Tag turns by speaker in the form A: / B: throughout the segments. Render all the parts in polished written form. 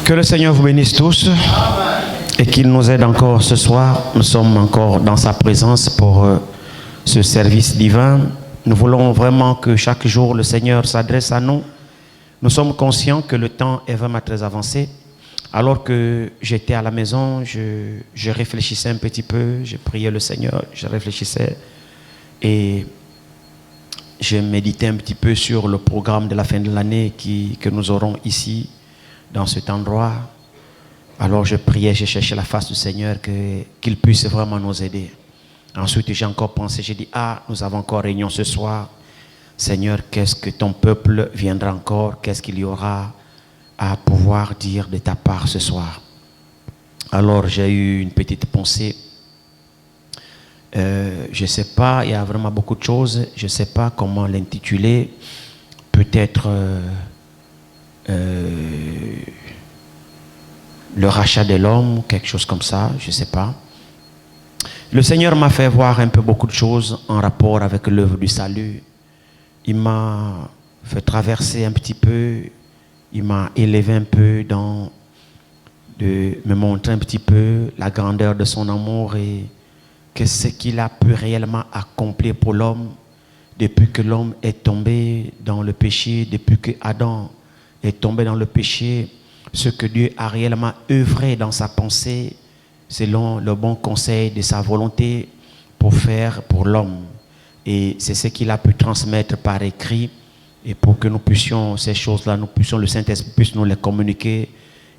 A: Que le Seigneur vous bénisse tous et qu'il nous aide encore ce soir. Nous sommes encore dans sa présence pour ce service divin. Nous voulons vraiment que chaque jour le Seigneur s'adresse à nous. Nous sommes conscients que le temps est vraiment très avancé. Alors que j'étais à la maison, je réfléchissais un petit peu, je priais le Seigneur, je réfléchissais et je méditais un petit peu sur le programme de la fin de l'année que nous aurons ici, dans cet endroit. Alors je priais, je cherchais la face du Seigneur, qu'il puisse vraiment nous aider. Ensuite, j'ai encore pensé, j'ai dit, nous avons encore réunion ce soir. Seigneur, qu'est-ce que ton peuple viendra encore? Qu'est-ce qu'il y aura à pouvoir dire de ta part ce soir? Alors j'ai eu une petite pensée. Je ne sais pas, il y a vraiment beaucoup de choses. Je ne sais pas comment l'intituler. Peut-être le rachat de l'homme, quelque chose comme ça, je ne sais pas. Le Seigneur m'a fait voir un peu beaucoup de choses en rapport avec l'œuvre du salut. Il m'a fait traverser un petit peu, il m'a élevé un peu de me montrer un petit peu la grandeur de son amour et qu'est-ce qu'il a pu réellement accomplir pour l'homme depuis que l'homme est tombé dans le péché, depuis que Adam est tombé dans le péché, ce que Dieu a réellement œuvré dans sa pensée, selon le bon conseil de sa volonté pour faire pour l'homme. Et c'est ce qu'il a pu transmettre par écrit. Et pour que nous puissions, ces choses-là, nous puissions, le Saint-Esprit puisse nous les communiquer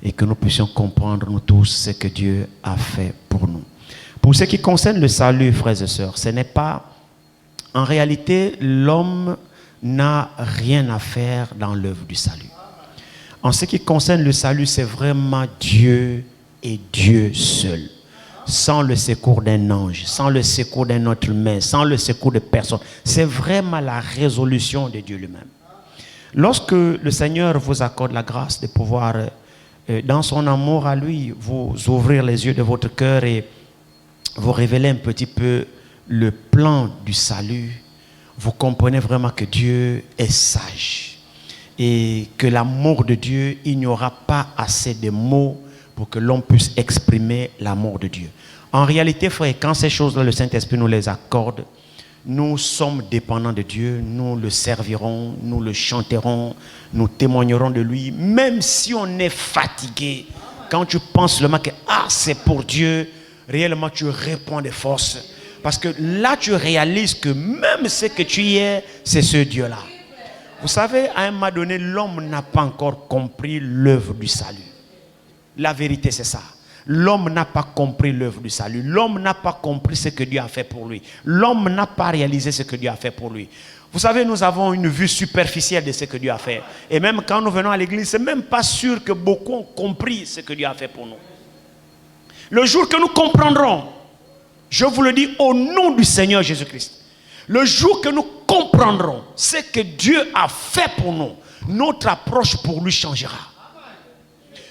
A: et que nous puissions comprendre, nous tous, ce que Dieu a fait pour nous. Pour ce qui concerne le salut, frères et sœurs, ce n'est pas... En réalité, l'homme n'a rien à faire dans l'œuvre du salut. En ce qui concerne le salut, c'est vraiment Dieu et Dieu seul. Sans le secours d'un ange, sans le secours d'un autre humain, sans le secours de personne. C'est vraiment la résolution de Dieu lui-même. Lorsque le Seigneur vous accorde la grâce de pouvoir, dans son amour à lui, vous ouvrir les yeux de votre cœur et vous révéler un petit peu le plan du salut, vous comprenez vraiment que Dieu est sage et que l'amour de Dieu, il n'y aura pas assez de mots pour que l'on puisse exprimer l'amour de Dieu. En réalité, frère, quand ces choses-là, le Saint-Esprit nous les accorde, nous sommes dépendants de Dieu, nous le servirons, nous le chanterons, nous témoignerons de lui, même si on est fatigué. Quand tu penses seulement que c'est pour Dieu, réellement tu réponds de force. Parce que là, tu réalises que même ce que tu es, c'est ce Dieu-là. Vous savez, à un moment donné, l'homme n'a pas encore compris l'œuvre du salut. La vérité, c'est ça. L'homme n'a pas compris l'œuvre du salut. L'homme n'a pas compris ce que Dieu a fait pour lui. L'homme n'a pas réalisé ce que Dieu a fait pour lui. Vous savez, nous avons une vue superficielle de ce que Dieu a fait. Et même quand nous venons à l'église, c'est même pas sûr que beaucoup ont compris ce que Dieu a fait pour nous. Le jour que nous comprendrons, je vous le dis au nom du Seigneur Jésus-Christ, le jour que nous comprendrons ce que Dieu a fait pour nous, notre approche pour lui changera.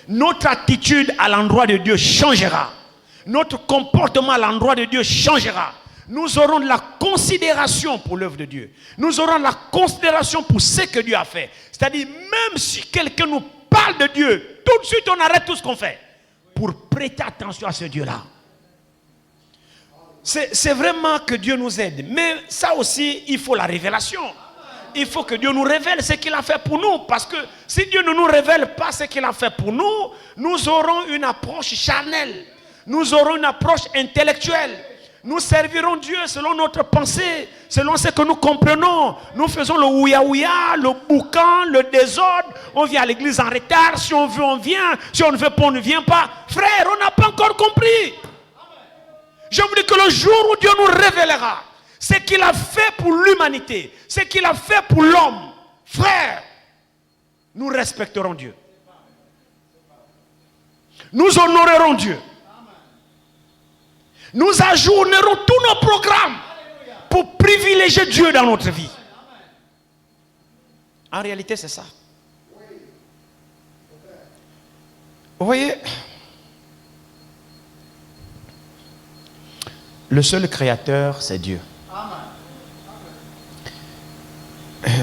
A: Notre attitude à l'endroit de Dieu changera. Notre comportement à l'endroit de Dieu changera. Nous aurons de la considération pour l'œuvre de Dieu. Nous aurons de la considération pour ce que Dieu a fait. C'est-à-dire, même si quelqu'un nous parle de Dieu, tout de suite on arrête tout ce qu'on fait pour prêter attention à ce Dieu-là. C'est vraiment que Dieu nous aide. Mais ça aussi, il faut la révélation. Il faut que Dieu nous révèle ce qu'il a fait pour nous. Parce que si Dieu ne nous révèle pas ce qu'il a fait pour nous, nous aurons une approche charnelle. Nous aurons une approche intellectuelle. Nous servirons Dieu selon notre pensée, selon ce que nous comprenons. Nous faisons le ouïa-ouïa, le boucan, le désordre. On vient à l'église en retard. Si on veut, on vient. Si on ne veut pas, on ne vient pas. Frère, on n'a pas encore compris. Je vous dis que le jour où Dieu nous révélera ce qu'il a fait pour l'humanité, ce qu'il a fait pour l'homme, frère, nous respecterons Dieu. Nous honorerons Dieu. Nous ajournerons tous nos programmes pour privilégier Dieu dans notre vie. En réalité, c'est ça. Vous voyez, le seul créateur, c'est Dieu.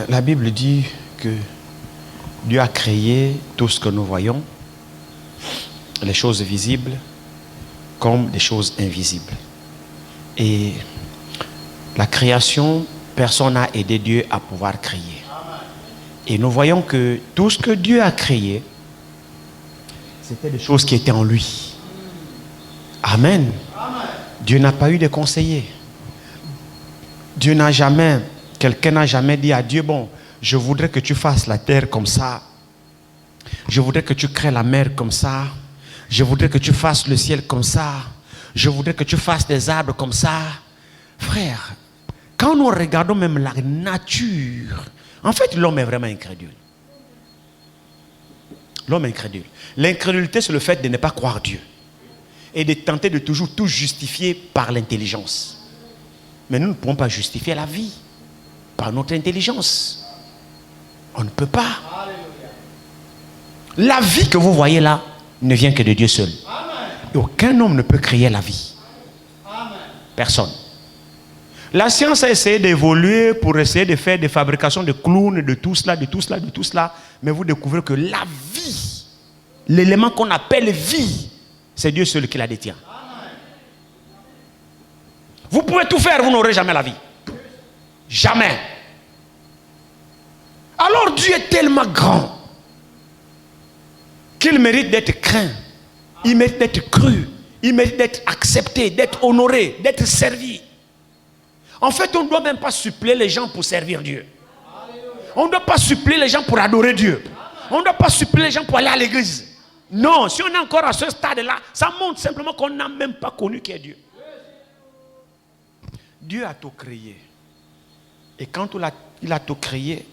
A: La Bible dit que Dieu a créé tout ce que nous voyons les choses visibles comme des choses invisibles. Et la création, personne n'a aidé Dieu à pouvoir créer. Et nous voyons que tout ce que Dieu a créé, c'était des choses qui étaient en lui. Amen. Dieu n'a pas eu de conseiller. Dieu n'a jamais, quelqu'un n'a jamais dit à Dieu, bon, je voudrais que tu fasses la terre comme ça. Je voudrais que tu crées la mer comme ça. Je voudrais que tu fasses le ciel comme ça. Je voudrais que tu fasses des arbres comme ça. Frère, quand nous regardons même la nature, en fait, l'homme est vraiment incrédule. L'homme est incrédule. L'incrédulité, c'est le fait de ne pas croire Dieu. Et de tenter de toujours tout justifier par l'intelligence. Mais nous ne pouvons pas justifier la vie par notre intelligence. On ne peut pas. La vie que vous voyez là ne vient que de Dieu seul. Et aucun homme ne peut créer la vie. Personne. La science a essayé d'évoluer pour essayer de faire des fabrications de clowns, de tout cela, de tout cela, de tout cela. Mais vous découvrez que la vie, l'élément qu'on appelle vie, c'est Dieu seul qui la détient. Vous pouvez tout faire, vous n'aurez jamais la vie. Jamais. Alors Dieu est tellement grand qu'il mérite d'être craint. Il mérite d'être cru. Il mérite d'être accepté, d'être honoré, d'être servi. En fait, on ne doit même pas suppléer les gens pour servir Dieu. On ne doit pas suppléer les gens pour adorer Dieu. On ne doit pas suppléer les gens pour aller à l'église. Non, si on est encore à ce stade-là, ça montre simplement qu'on n'a même pas connu qui est Dieu. Dieu a tout créé. Et quand il a tout créé,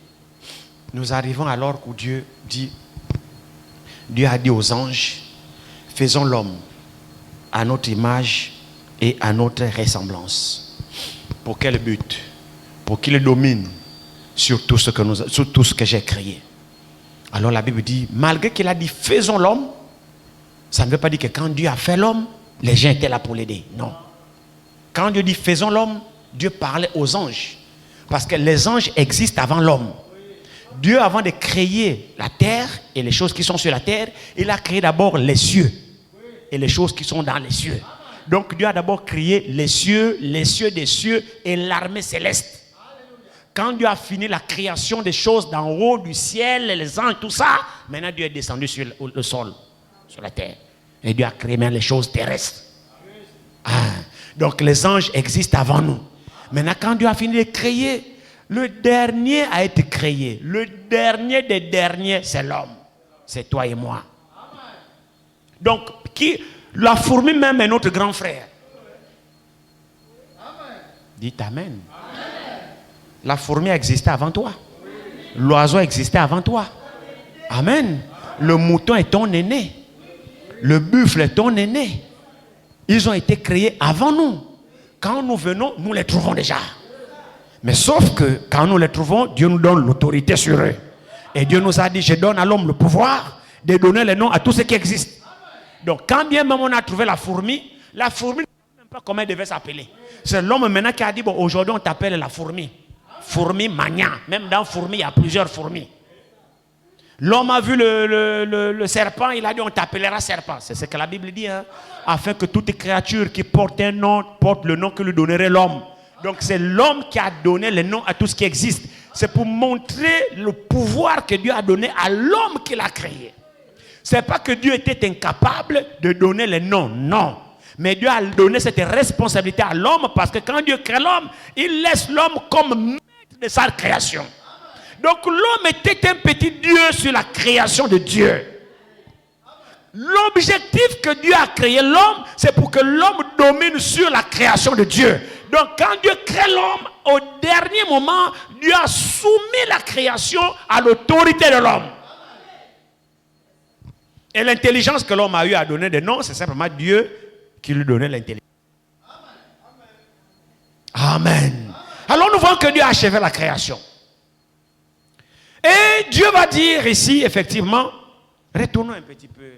A: nous arrivons alors où Dieu a dit aux anges, faisons l'homme à notre image et à notre ressemblance. Pour quel but? Pour qu'il domine sur tout ce que j'ai créé. Alors la Bible dit, malgré qu'il a dit faisons l'homme, ça ne veut pas dire que quand Dieu a fait l'homme, les gens étaient là pour l'aider. Non. Quand Dieu dit faisons l'homme, Dieu parlait aux anges. Parce que les anges existent avant l'homme. Dieu, avant de créer la terre et les choses qui sont sur la terre, il a créé d'abord les cieux et les choses qui sont dans les cieux. Donc Dieu a d'abord créé les cieux des cieux et l'armée céleste. Quand Dieu a fini la création des choses d'en haut, du ciel, les anges, tout ça, maintenant Dieu est descendu sur le sol, sur la terre. Et Dieu a créé même les choses terrestres. Donc les anges existent avant nous. Maintenant quand Dieu a fini de créer, le dernier a été créé. Le dernier des derniers, c'est l'homme. C'est toi et moi. Donc, la fourmi même est notre grand frère. Dites Amen. La fourmi existait avant toi. L'oiseau existait avant toi. Amen. Le mouton est ton aîné. Le buffle est ton aîné. Ils ont été créés avant nous. Quand nous venons, nous les trouvons déjà. Mais sauf que quand nous les trouvons, Dieu nous donne l'autorité sur eux. Et Dieu nous a dit, je donne à l'homme le pouvoir de donner les noms à tout ce qui existe. Donc quand bien même on a trouvé la fourmi ne sait même pas comment elle devait s'appeler. C'est l'homme maintenant qui a dit, bon, aujourd'hui on t'appelle la fourmi. Fourmi mania. Même dans fourmi, il y a plusieurs fourmis. L'homme a vu le serpent, il a dit, on t'appellera serpent. C'est ce que la Bible dit, hein? Afin que toute créature qui porte un nom, porte le nom que lui donnerait l'homme. Donc c'est l'homme qui a donné le nom à tout ce qui existe. C'est pour montrer le pouvoir que Dieu a donné à l'homme qu'il a créé. Ce n'est pas que Dieu était incapable de donner les noms, non. Mais Dieu a donné cette responsabilité à l'homme parce que quand Dieu crée l'homme, il laisse l'homme comme maître de sa création. Donc l'homme était un petit Dieu sur la création de Dieu. L'objectif que Dieu a créé l'homme, c'est pour que l'homme domine sur la création de Dieu. Donc quand Dieu crée l'homme, au dernier moment, Dieu a soumis la création à l'autorité de l'homme. Et l'intelligence que l'homme a eu à donner des noms, c'est simplement Dieu qui lui donnait l'intelligence. Amen. Alors nous voyons que Dieu a achevé la création. Et Dieu va dire ici, effectivement, retournons un petit peu.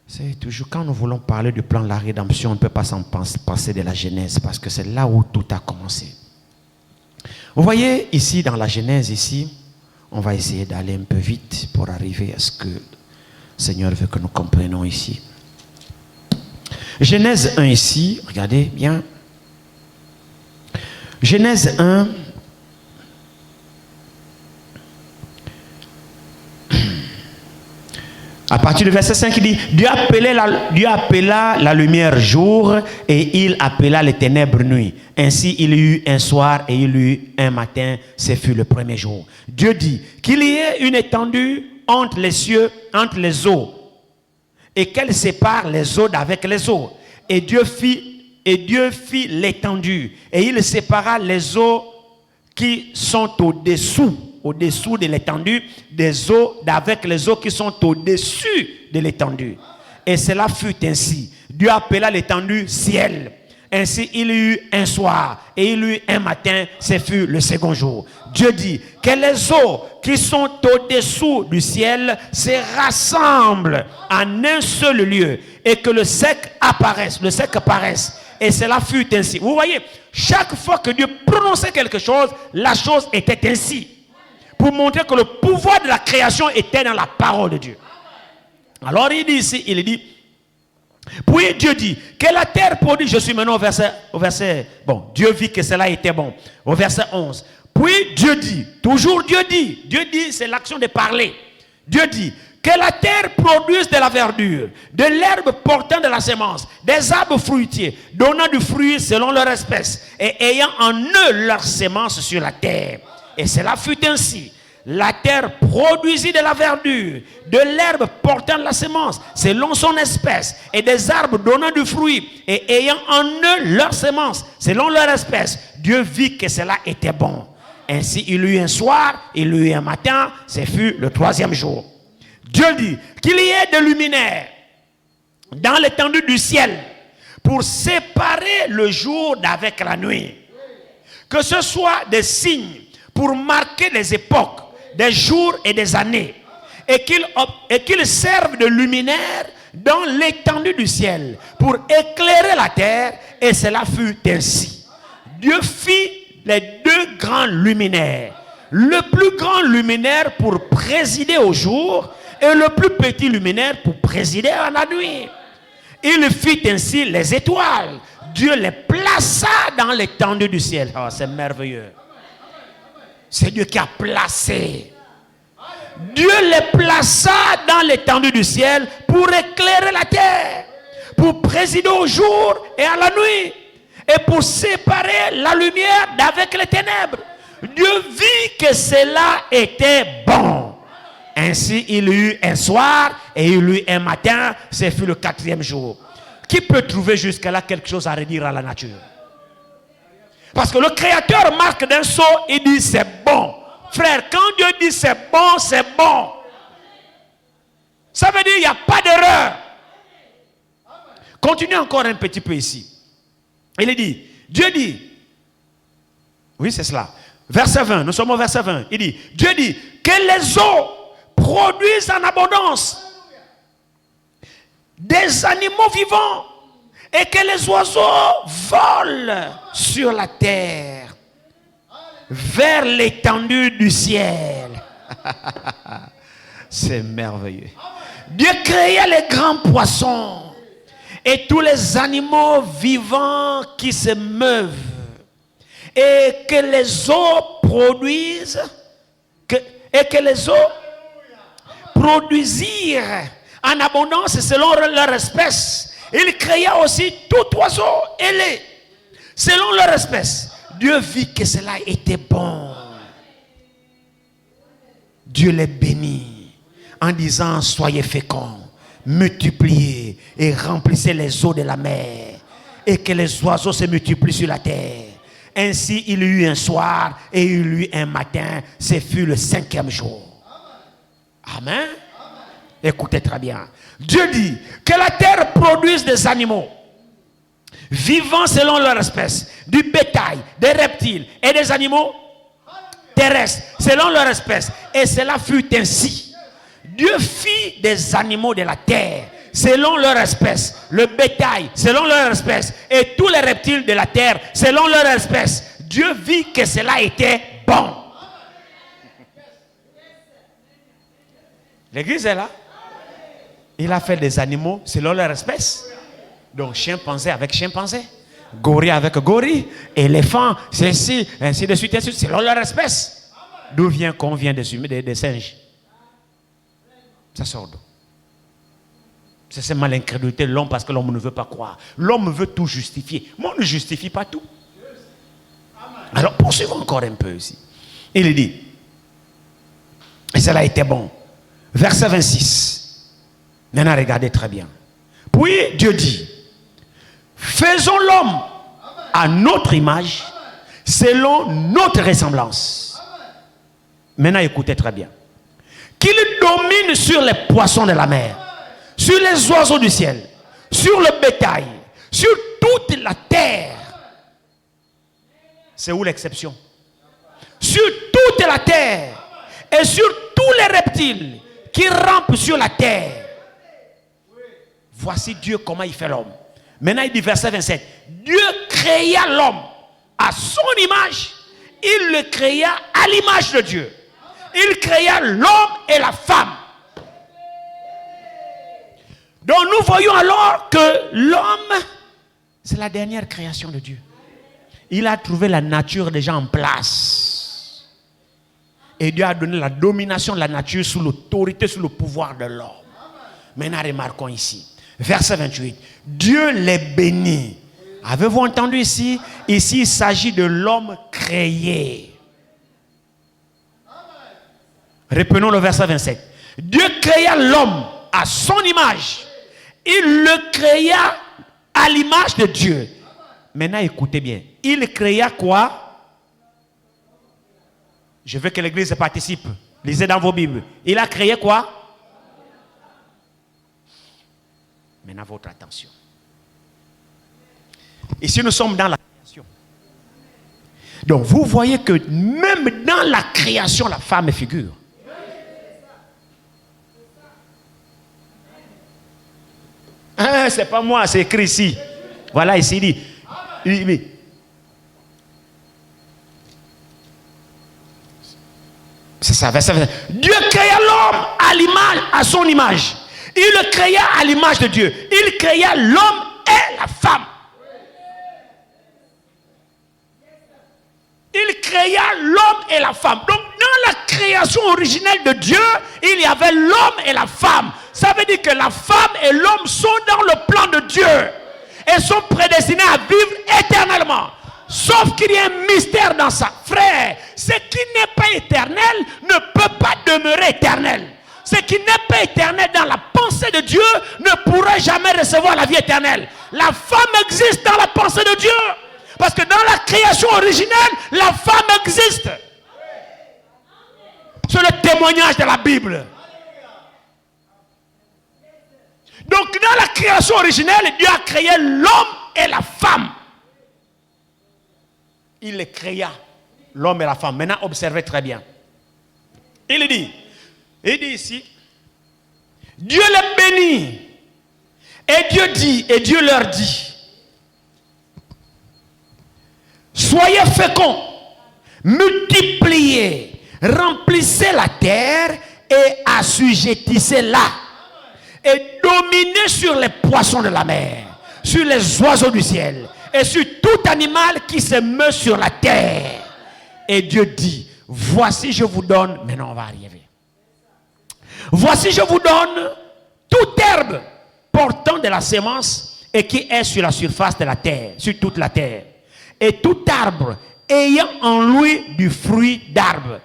A: C'est toujours quand nous voulons parler du plan de la rédemption, on ne peut pas s'en passer de la Genèse, parce que c'est là où tout a commencé. Vous voyez ici, dans la Genèse, ici, on va essayer d'aller un peu vite pour arriver à ce que Seigneur veut que nous comprenions ici. Genèse 1 ici, regardez bien. Genèse 1. À partir du verset 5, il dit, Dieu appela la lumière jour et il appela les ténèbres nuit. Ainsi, il y eut un soir et il y eut un matin, ce fut le premier jour. Dieu dit qu'il y ait une étendue entre les cieux, entre les eaux, et qu'elle sépare les eaux d'avec les eaux. Et Dieu fit l'étendue, et il sépara les eaux qui sont au-dessous de l'étendue des eaux d'avec les eaux qui sont au-dessus de l'étendue. Et cela fut ainsi. Dieu appela l'étendue ciel. Ainsi il y eut un soir et il y eut un matin, ce fut le second jour. Dieu dit que les eaux qui sont au-dessous du ciel se rassemblent en un seul lieu et que le sec apparaisse. Et cela fut ainsi. Vous voyez, chaque fois que Dieu prononçait quelque chose, la chose était ainsi. Pour montrer que le pouvoir de la création était dans la parole de Dieu. Alors il dit ici, puis Dieu dit que la terre produit, je suis maintenant au verset, bon, Dieu vit que cela était bon. Au verset 11. Puis Dieu dit, toujours Dieu dit c'est l'action de parler. Dieu dit que la terre produise de la verdure, de l'herbe portant de la semence, des arbres fruitiers, donnant du fruit selon leur espèce, et ayant en eux leur semence sur la terre. Et cela fut ainsi. La terre produisit de la verdure, de l'herbe portant de la semence, selon son espèce, et des arbres donnant du fruit, et ayant en eux leur semence, selon leur espèce. Dieu vit que cela était bon. Ainsi, il y eut un soir, il y eut un matin, ce fut le troisième jour. Dieu dit qu'il y ait des luminaires dans l'étendue du ciel pour séparer le jour d'avec la nuit. Que ce soit des signes pour marquer les époques, des jours et des années, et qu'ils servent de luminaires dans l'étendue du ciel pour éclairer la terre, et cela fut ainsi. Dieu fit les deux grands luminaires, le plus grand luminaire pour présider au jour et le plus petit luminaire pour présider à la nuit. Il fit ainsi les étoiles. Dieu les plaça dans l'étendue du ciel. Oh, c'est merveilleux. C'est Dieu qui a placé. Dieu les plaça dans l'étendue du ciel pour éclairer la terre, pour présider au jour et à la nuit, et pour séparer la lumière d'avec les ténèbres. Dieu vit que cela était bon. Ainsi il y eut un soir et il y eut un matin, ce fut le quatrième jour. Qui peut trouver jusqu'à là quelque chose à redire à la nature? Parce que le Créateur marque d'un saut, il dit c'est bon. Frère, quand Dieu dit c'est bon, c'est bon. Ça veut dire il n'y a pas d'erreur. Continuez encore un petit peu ici. Il dit, Dieu dit, oui c'est cela, verset 20, nous sommes au verset 20, il dit, Dieu dit que les eaux produisent en abondance des animaux vivants et que les oiseaux volent sur la terre vers l'étendue du ciel. C'est merveilleux. Dieu créa les grands poissons et tous les animaux vivants qui se meuvent, et que les eaux produisent, et que les eaux produisirent en abondance selon leur espèce. Il créa aussi tout oiseau ailé selon leur espèce. Dieu vit que cela était bon. Dieu les bénit en disant soyez féconds, multipliez et remplissez les eaux de la mer, et que les oiseaux se multiplient sur la terre. Ainsi il y eut un soir et il y eut un matin, ce fut le cinquième jour. Amen. Écoutez très bien. Dieu dit que la terre produise des animaux vivant selon leur espèce, du bétail, des reptiles et des animaux terrestres selon leur espèce. Et cela fut ainsi. Dieu fit des animaux de la terre selon leur espèce, le bétail selon leur espèce et tous les reptiles de la terre selon leur espèce. Dieu vit que cela était bon. L'église est là. Il a fait des animaux selon leur espèce. Donc chimpanzé avec chimpanzé, gorille avec gorille, éléphant, ceci, ainsi de suite, selon leur espèce. D'où vient qu'on vient des humains, des singes? Ça sort d'où? C'est cette malincrédulité de l'homme parce que l'homme ne veut pas croire. L'homme veut tout justifier. Moi, on ne justifie pas tout. Alors poursuivons encore un peu ici. Il dit, et cela était bon. Verset 26. Maintenant, regardez très bien. Puis Dieu dit, faisons l'homme à notre image, selon notre ressemblance. Maintenant, écoutez très bien. Qu'il domine sur les poissons de la mer, sur les oiseaux du ciel, sur le bétail, sur toute la terre. C'est où l'exception? Sur toute la terre et sur tous les reptiles qui rampent sur la terre. Voici Dieu comment il fait l'homme. Maintenant il dit verset 27. Dieu créa l'homme à son image. Il le créa à l'image de Dieu. Il créa l'homme et la femme. Donc nous voyons alors que l'homme, c'est la dernière création de Dieu. Il a trouvé la nature déjà en place. Et Dieu a donné la domination de la nature sous l'autorité, sous le pouvoir de l'homme. Maintenant remarquons ici. Verset 28. Dieu les bénit. Avez-vous entendu ici? Ici, il s'agit de l'homme créé. Reprenons le verset 27. Dieu créa l'homme à son image. Il le créa à l'image de Dieu. Maintenant, écoutez bien. Il créa quoi? Je veux que l'église participe. Lisez dans vos Bibles. Il a créé quoi? Maintenant, votre attention. Ici, nous sommes dans la création. Donc, vous voyez que même dans la création, la femme figure. Ah, c'est pas moi, c'est écrit ici. Voilà, ici, il dit. C'est ça, verset 20. Dieu créa l'homme à l'image, à son image. Il le créa à l'image de Dieu. Il créa l'homme et la femme. Il créa l'homme et la femme. Donc, dans la création originelle de Dieu, il y avait l'homme et la femme. Ça veut dire que la femme et l'homme sont dans le plan de Dieu et sont prédestinés à vivre éternellement. Sauf qu'il y a un mystère dans ça. Frère, ce qui n'est pas éternel ne peut pas demeurer éternel. Ce qui n'est pas éternel dans la pensée de Dieu ne pourra jamais recevoir la vie éternelle. La femme existe dans la pensée de Dieu. Parce que dans la création originelle, la femme existe. C'est le témoignage de la Bible. Donc dans la création originelle, Dieu a créé l'homme et la femme. Il les créa, l'homme et la femme. Maintenant, observez très bien. Il dit ici, Dieu les bénit. Et Dieu leur dit, soyez féconds, multipliez, remplissez la terre et assujettissez-la. Et dominez sur les poissons de la mer, sur les oiseaux du ciel et sur tout animal qui se meut sur la terre. Et Dieu dit, voici je vous donne, maintenant on va arriver. Voici je vous donne toute herbe portant de la semence et qui est sur la surface de la terre, sur toute la terre. Et tout arbre ayant en lui du fruit d'arbre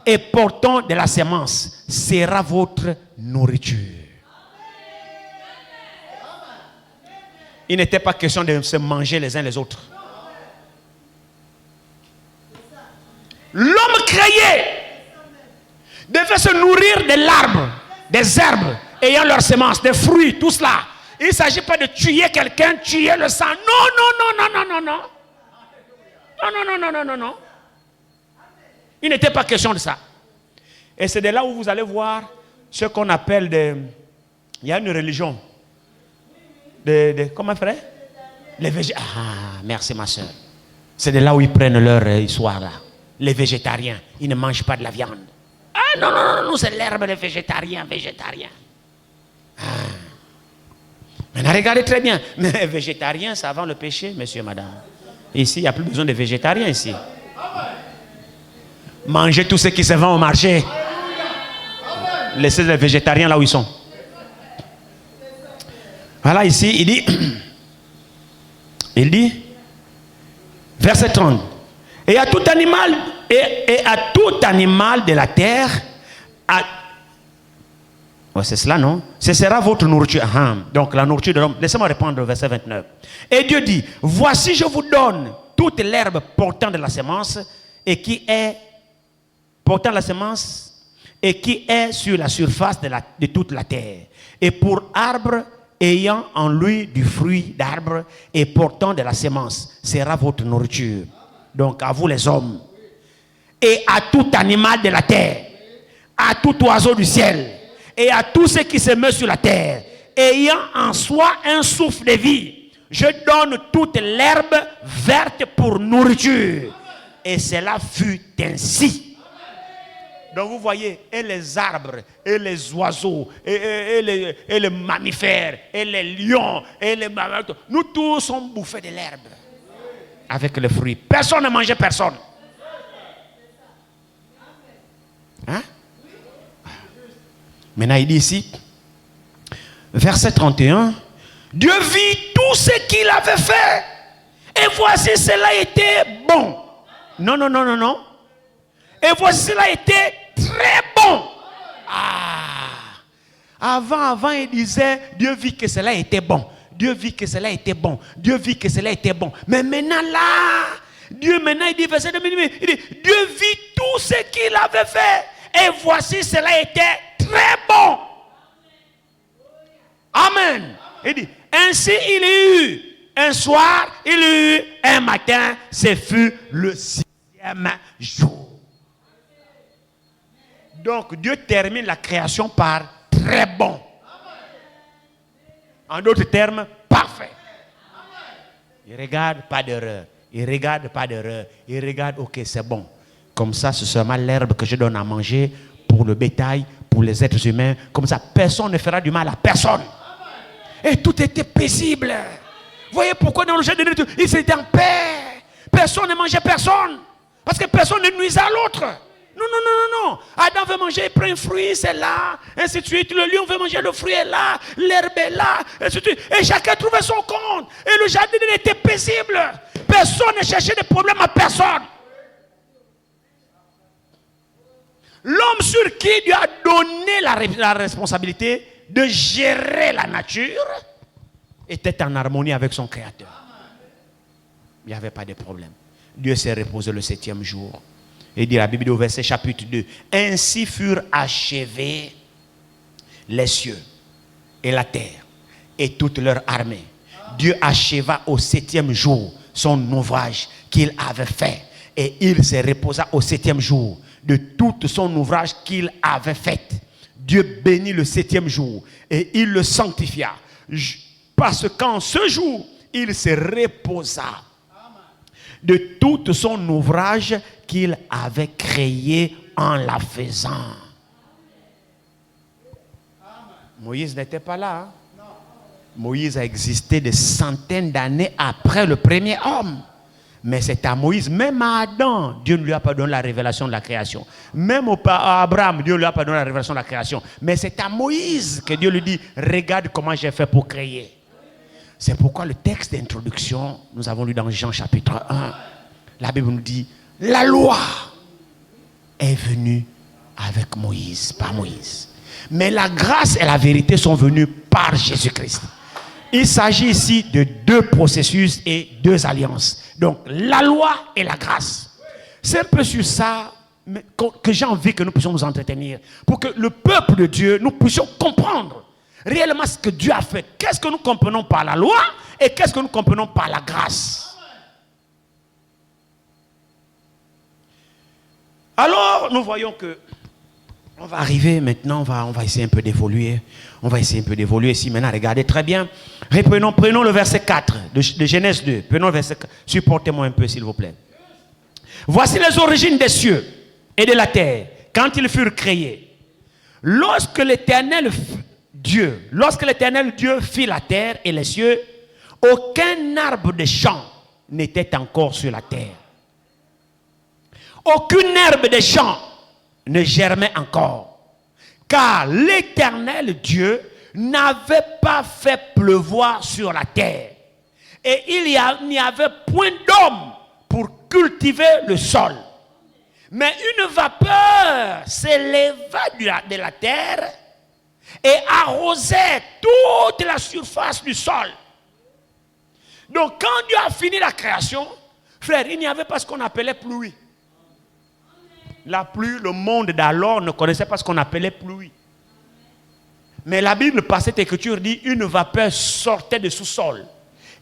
A: et portant de la semence sera votre nourriture. Il n'était pas question de se manger les uns les autres. L'homme créé devait se nourrir de l'arbre, des herbes ayant leurs semences, des fruits, tout cela. Il ne s'agit pas de tuer quelqu'un, tuer le sang. Non. Non. Il n'était pas question de ça. Et c'est de là où vous allez voir ce qu'on appelle il y a une religion. Comment frère? Les végétariens. Ah, merci ma soeur. C'est de là où ils prennent leur histoire là. Les végétariens, ils ne mangent pas de la viande. Ah non, c'est l'herbe des végétariens. Ah. Maintenant, regardez très bien. Mais végétarien, ça avant le péché, monsieur, madame. Ici, il n'y a plus besoin de végétariens ici. Mangez tout ce qui se vend au marché. Laissez les végétariens là où ils sont. Voilà, ici, il dit, verset 30. Et à tout animal, et à tout animal de la terre, c'est cela, non? Ce sera votre nourriture. Donc la nourriture de l'homme. Laissez-moi répondre au verset 29. Et Dieu dit, voici je vous donne toute l'herbe portant de la semence et qui est portant la semence et qui est sur la surface de toute la terre. Et pour arbre ayant en lui du fruit d'arbre et portant de la semence sera votre nourriture. Donc à vous les hommes. Et à tout animal de la terre, à tout oiseau du ciel, et à tout ce qui se meut sur la terre, ayant en soi un souffle de vie, je donne toute l'herbe verte pour nourriture. Et cela fut ainsi. Donc vous voyez, et les arbres, et les oiseaux, et les mammifères, et les lions, et les mammifères, nous tous sommes bouffés de l'herbe. Avec les fruits. Personne ne mangeait personne. Hein? Maintenant il dit ici, verset 31, Dieu vit tout ce qu'il avait fait. Et voici cela était bon. Non, non, non, non, non. Et voici cela était très bon. Avant, il disait, Dieu vit que cela était bon. Dieu vit que cela était bon. Dieu vit que cela était bon. Mais maintenant là, Dieu maintenant il dit, verset 2, il dit, Dieu vit tout ce qu'il avait fait. Et voici cela était très bon. Amen. Il dit, ainsi il y eut un soir, il y eut un matin, ce fut le 6e jour. Donc Dieu termine la création par très bon. En d'autres termes, parfait. Il regarde, pas d'erreur. Il regarde, pas d'erreur. Il regarde, ok, c'est bon. Comme ça, ce sera l'herbe que je donne à manger pour le bétail, pour les êtres humains. Comme ça, personne ne fera du mal à personne. Et tout était paisible. Vous voyez pourquoi dans le jardin de Dieu, ils étaient en paix. Personne ne mangeait personne. Parce que personne ne nuisait à l'autre. Non, non, non, non, non. Adam veut manger, il prend un fruit, c'est là. Ainsi de suite. Le lion veut manger, le fruit est là. L'herbe est là. Ainsi de suite. Et chacun trouvait son compte. Et le jardin était paisible. Personne ne cherchait des problèmes à personne. L'homme sur qui Dieu a donné la responsabilité de gérer la nature était en harmonie avec son Créateur. Il n'y avait pas de problème. Dieu s'est reposé le 7e jour. Et dit la Bible au verset chapitre 2. Ainsi furent achevés les cieux et la terre et toute leur armée. Dieu acheva au 7e jour son ouvrage qu'il avait fait. Et il se reposa au 7e jour de tout son ouvrage qu'il avait fait. Dieu bénit le 7e jour et il le sanctifia. Parce qu'en ce jour, il se reposa de tout son ouvrage qu'il avait créé en la faisant. Moïse n'était pas là. Hein? Moïse a existé des centaines d'années après le premier homme. Mais c'est à Moïse, même à Adam, Dieu ne lui a pas donné la révélation de la création. Même à Abraham, Dieu ne lui a pas donné la révélation de la création. Mais c'est à Moïse que Dieu lui dit, regarde comment j'ai fait pour créer. C'est pourquoi le texte d'introduction, nous avons lu dans Jean chapitre 1, la Bible nous dit, la loi est venue avec Moïse, pas Moïse. Mais la grâce et la vérité sont venues par Jésus-Christ. Il s'agit ici de deux processus et deux alliances. Donc, la loi et la grâce. C'est un peu sur ça que j'ai envie que nous puissions nous entretenir. Pour que le peuple de Dieu, nous puissions comprendre réellement ce que Dieu a fait. Qu'est-ce que nous comprenons par la loi et qu'est-ce que nous comprenons par la grâce. Alors, nous voyons que on va arriver maintenant, on va essayer un peu d'évoluer. On va essayer un peu d'évoluer ici. Maintenant, regardez très bien. Prenons le verset 4 de Genèse 2. Prenons le verset 4. Supportez-moi un peu, s'il vous plaît. Voici les origines des cieux et de la terre, quand ils furent créés. Lorsque l'Éternel Dieu, lorsque l'Éternel Dieu fit la terre et les cieux, aucun arbre de champ n'était encore sur la terre. Aucune herbe de champ ne germait encore. Car l'Éternel Dieu n'avait pas fait pleuvoir sur la terre. Et il n'y avait point d'homme pour cultiver le sol. Mais une vapeur s'éleva de la terre et arrosait toute la surface du sol. Donc quand Dieu a fini la création, frère, il n'y avait pas ce qu'on appelait pluie. La pluie, le monde d'alors ne connaissait pas ce qu'on appelait pluie. Mais la Bible, par cette écriture, dit une vapeur sortait du sous-sol.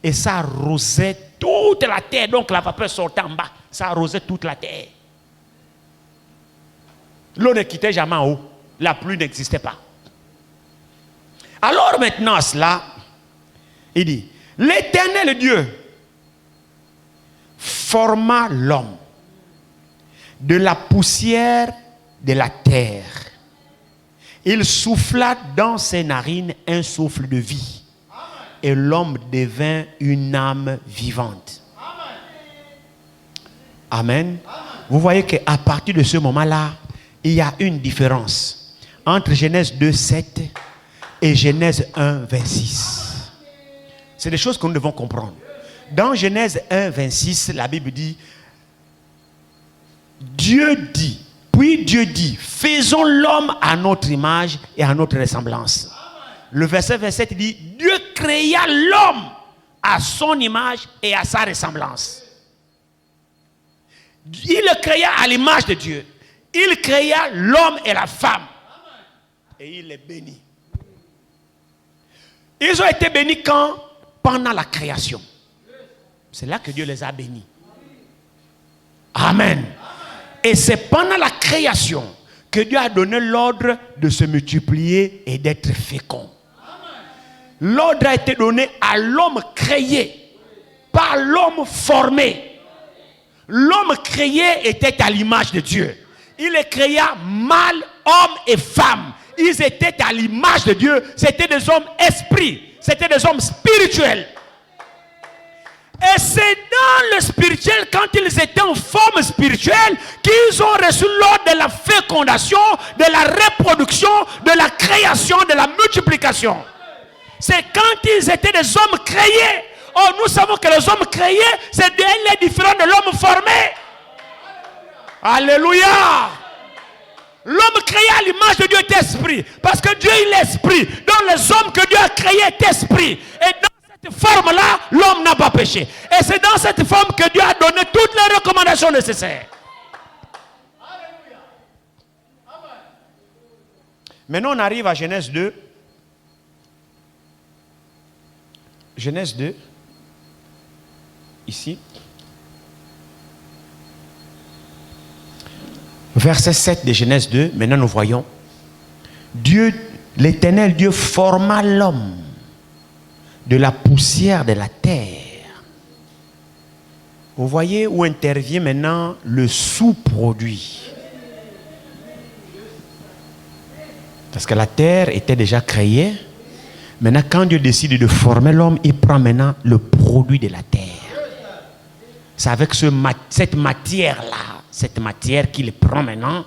A: Et ça arrosait toute la terre. Donc la vapeur sortait en bas. Ça arrosait toute la terre. L'eau ne quittait jamais en haut. La pluie n'existait pas. Alors maintenant, cela, il dit, l'Éternel Dieu forma l'homme de la poussière de la terre. Il souffla dans ses narines un souffle de vie. Et l'homme devint une âme vivante. Amen. Vous voyez qu'à partir de ce moment-là, il y a une différence entre Genèse 2, 7 et Genèse 1, 26. C'est des choses que nous devons comprendre. Dans Genèse 1, 26, la Bible dit, Dieu dit, puis Dieu dit, faisons l'homme à notre image et à notre ressemblance. Le verset 27 dit, Dieu créa l'homme à son image et à sa ressemblance. Il le créa à l'image de Dieu. Il créa l'homme et la femme. Et il les bénit. Ils ont été bénis quand? Pendant la création. C'est là que Dieu les a bénis. Amen. Et c'est pendant la création que Dieu a donné l'ordre de se multiplier et d'être fécond. L'ordre a été donné à l'homme créé, pas l'homme formé. L'homme créé était à l'image de Dieu. Il les créa mâle, homme et femme. Ils étaient à l'image de Dieu. C'était des hommes esprits. C'était des hommes spirituels. Et c'est dans le spirituel, quand ils étaient en forme spirituelle, qu'ils ont reçu l'ordre de la fécondation, de la reproduction, de la création, de la multiplication. C'est quand ils étaient des hommes créés. Oh, nous savons que les hommes créés, c'est différent de l'homme formé. Alléluia. L'homme créé à l'image de Dieu est esprit. Parce que Dieu il est esprit. Donc les hommes que Dieu a créés est esprit. Et dans cette forme-là, l'homme n'a pas péché. Et c'est dans cette forme que Dieu a donné toutes les recommandations nécessaires. Maintenant on arrive à Genèse 2. Genèse 2. Ici. Verset 7 de Genèse 2. Maintenant nous voyons. Dieu, l'Éternel Dieu forma l'homme de la poussière de la terre. Vous voyez où intervient maintenant le sous-produit. Parce que la terre était déjà créée. Maintenant, quand Dieu décide de former l'homme, il prend maintenant le produit de la terre. C'est avec cette matière-là, cette matière qu'il prend maintenant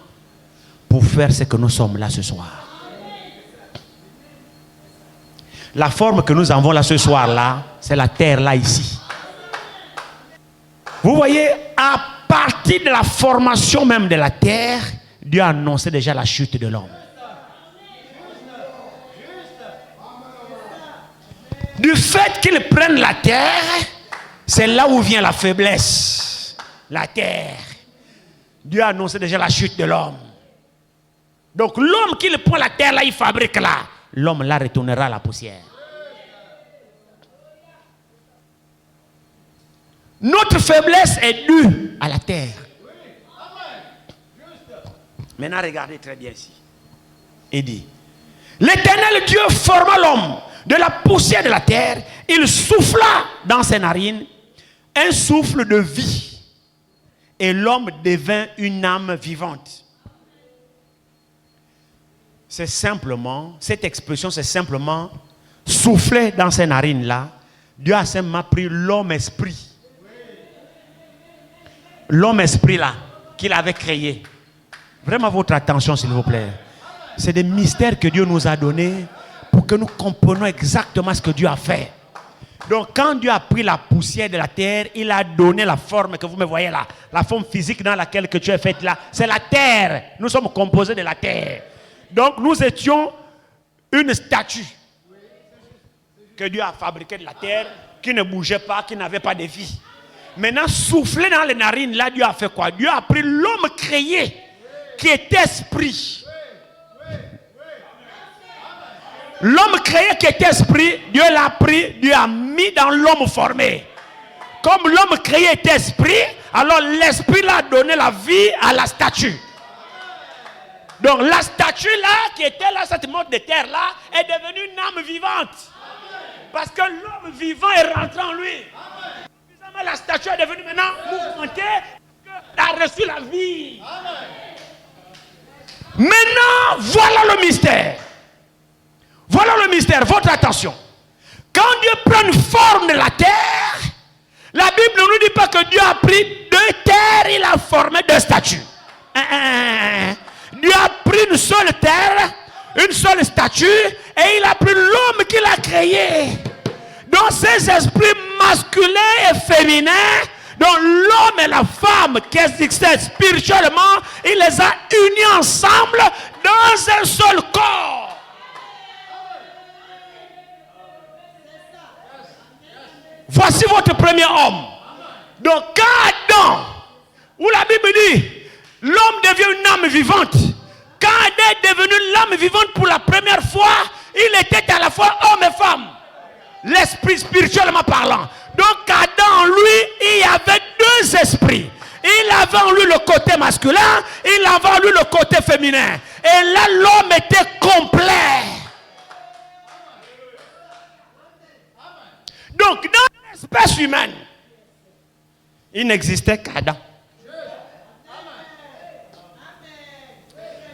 A: pour faire ce que nous sommes là ce soir. La forme que nous avons là ce soir-là, c'est la terre là ici. Vous voyez, à partir de la formation même de la terre, Dieu a annoncé déjà la chute de l'homme. Du fait qu'il prenne la terre, c'est là où vient la faiblesse. La terre. Dieu a annoncé déjà la chute de l'homme. Donc l'homme qui prend la terre là, il fabrique là. L'homme là retournera à la poussière. Notre faiblesse est due à la terre. Maintenant regardez très bien ici. Il dit, l'Éternel Dieu forma l'homme de la poussière de la terre. Il souffla dans ses narines un souffle de vie. Et l'homme devint une âme vivante. c'est simplement, cette expression, c'est simplement souffler dans ces narines-là. Dieu a simplement pris l'homme-esprit. L'homme-esprit là, qu'il avait créé. Vraiment votre attention s'il vous plaît. C'est des mystères que Dieu nous a donnés pour que nous comprenions exactement ce que Dieu a fait. Donc quand Dieu a pris la poussière de la terre, il a donné la forme que vous me voyez là. La forme physique dans laquelle que tu es faite là. C'est la terre. Nous sommes composés de la terre. Donc nous étions une statue que Dieu a fabriquée de la terre, qui ne bougeait pas, qui n'avait pas de vie. Maintenant, souffler dans les narines, là, Dieu a fait quoi? Dieu a pris l'homme créé, qui est esprit. L'homme créé qui est esprit, Dieu l'a pris, Dieu a mis dans l'homme formé. Comme l'homme créé est esprit, alors l'esprit l'a donné la vie à la statue. Donc la statue là, qui était là, cette mode de terre là, est devenue une âme vivante. Parce que l'homme vivant est rentré en lui. La statue est devenue maintenant mouvementée, elle a reçu la vie. Maintenant, voilà le mystère. Voilà le mystère, votre attention. Quand Dieu prend une forme de la terre, la Bible ne nous dit pas que Dieu a pris deux terres, il a formé deux statues. Dieu a pris une seule terre, une seule statue, et il a pris l'homme qu'il a créé. Donc ces esprits masculins et féminins, donc l'homme et la femme qui existaient spirituellement, il les a unis ensemble dans un seul corps. Voici votre premier homme. Donc quand Adam, où la Bible dit, l'homme devient une âme vivante. Quand Adam est devenu l'âme vivante pour la première fois, il était à la fois homme et femme. L'esprit spirituellement parlant. Donc Adam en lui, il y avait deux esprits. Il avait en lui le côté masculin, il avait en lui le côté féminin. Et là, l'homme était complet. Donc dans l'espèce humaine, il n'existait qu'Adam.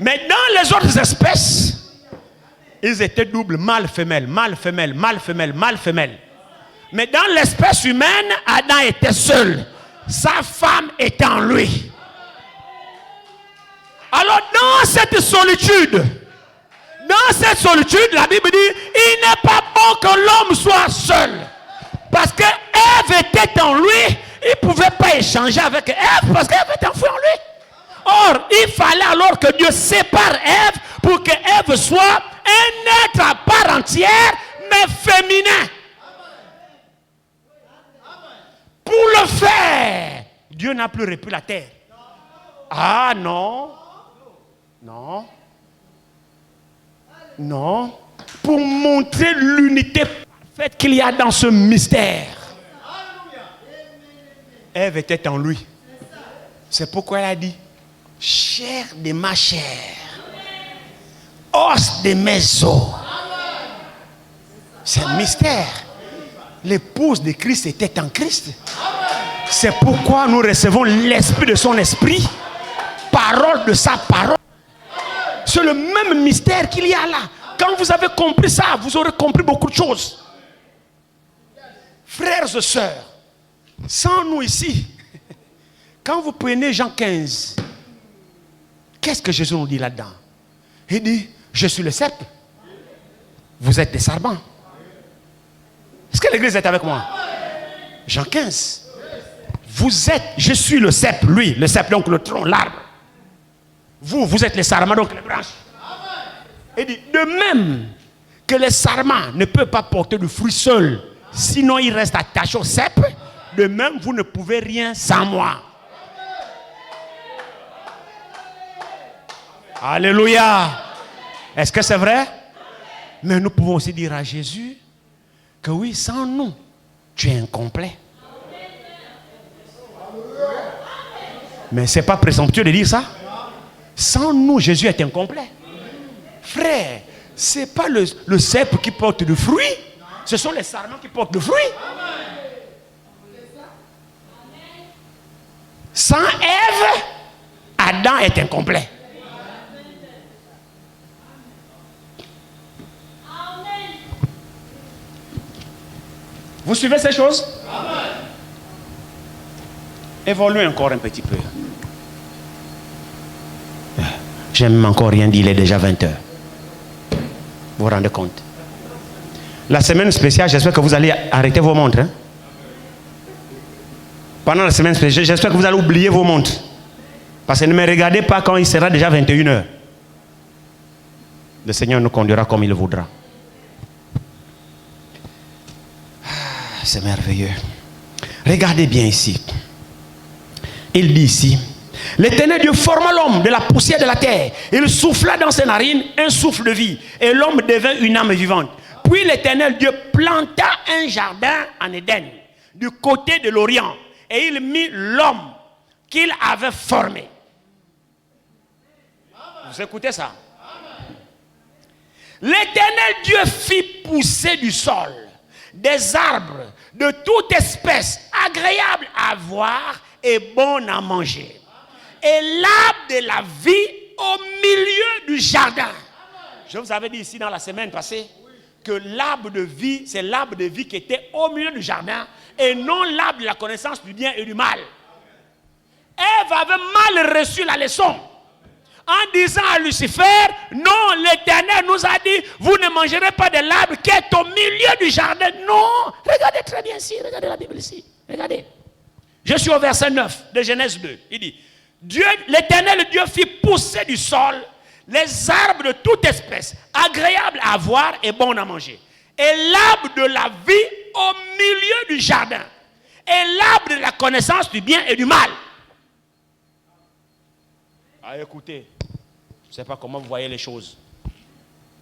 A: Mais dans les autres espèces, ils étaient doubles, mâle, femelle, mâle, femelle, mâle, femelle, mâle, femelle. Mais dans l'espèce humaine, Adam était seul. Sa femme était en lui. Alors dans cette solitude, la Bible dit, il n'est pas bon que l'homme soit seul. Parce que Ève était en lui, il ne pouvait pas échanger avec Ève parce qu'Ève était enfouie en lui. Or, il fallait alors que Dieu sépare Ève pour que Ève soit un être à part entière, mais féminin. Pour le faire, Dieu n'a plus repris la terre. Ah non. Non. Non. Pour montrer l'unité parfaite qu'il y a dans ce mystère. Ève était en lui. C'est pourquoi elle a dit, chair de ma chair, os de mes os. C'est un mystère. L'épouse de Christ était en Christ. C'est pourquoi nous recevons l'esprit de son esprit, parole de sa parole. C'est le même mystère qu'il y a là. Quand vous avez compris ça, vous aurez compris beaucoup de choses. Frères et sœurs, sans nous ici, quand vous prenez Jean 15, qu'est-ce que Jésus nous dit là-dedans? Il dit, je suis le cep, vous êtes des sarments. Est-ce que l'église est avec moi? Jean 15. Vous êtes, je suis le cep, lui, le cep, donc le tronc, l'arbre. Vous êtes les sarments, donc les branches. Il dit, de même que les sarments ne peuvent pas porter de fruits seuls, sinon ils restent attachés au cep, de même vous ne pouvez rien sans moi. Alléluia. Est-ce que c'est vrai? Mais nous pouvons aussi dire à Jésus que oui, sans nous, tu es incomplet. Mais ce n'est pas présomptueux de dire ça. Sans nous, Jésus est incomplet. Frère, ce n'est pas le cep qui porte du fruit. Ce sont les sarments qui portent du fruit. Sans Ève, Adam est incomplet. Vous suivez ces choses? Évoluez encore un petit peu. J'aime encore rien dit, il est déjà 20 heures. Vous vous rendez compte? La semaine spéciale, j'espère que vous allez arrêter vos montres. Hein? Pendant la semaine spéciale, j'espère que vous allez oublier vos montres. Parce que ne me regardez pas quand il sera déjà 21 heures. Le Seigneur nous conduira comme il voudra. C'est merveilleux. Regardez bien ici. Il dit ici: l'Éternel Dieu forma l'homme de la poussière de la terre. Il souffla dans ses narines un souffle de vie. Et l'homme devint une âme vivante. Puis l'Éternel Dieu planta un jardin en Éden, du côté de l'Orient. Et il mit l'homme qu'il avait formé. Vous écoutez ça? L'Éternel Dieu fit pousser du sol des arbres de toute espèce, agréables à voir et bons à manger. Et l'arbre de la vie au milieu du jardin. Je vous avais dit ici dans la semaine passée que l'arbre de vie, c'est l'arbre de vie qui était au milieu du jardin et non l'arbre de la connaissance du bien et du mal. Ève avait mal reçu la leçon en disant à Lucifer: non, l'Éternel nous a dit, vous ne mangerez pas de l'arbre qui est au milieu du jardin. Non, regardez très bien ici, regardez la Bible ici, regardez. Je suis au verset 9 de Genèse 2. Il dit: Dieu, l'Éternel Dieu fit pousser du sol les arbres de toute espèce, agréables à voir et bons à manger. Et l'arbre de la vie au milieu du jardin. Et l'arbre de la connaissance du bien et du mal. Ah, écoutez, je ne sais pas comment vous voyez les choses.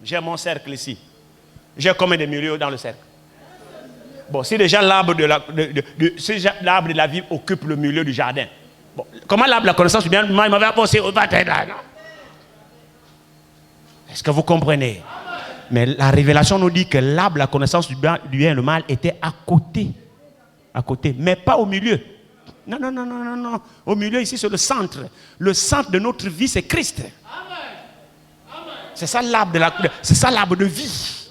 A: J'ai mon cercle ici. J'ai combien de milieux dans le cercle? Bon, si déjà l'arbre de la vie occupe le milieu du jardin, bon, comment l'arbre de la connaissance du bien et du mal, il m'avait apporté au bataille là, non? Est-ce que vous comprenez? Mais la révélation nous dit que l'arbre de la connaissance du bien et du mal était à côté. À côté, mais pas au milieu. Non, non, non, non, non, non. Au milieu, ici, c'est le centre. Le centre de notre vie, c'est Christ. C'est ça l'arbre de vie.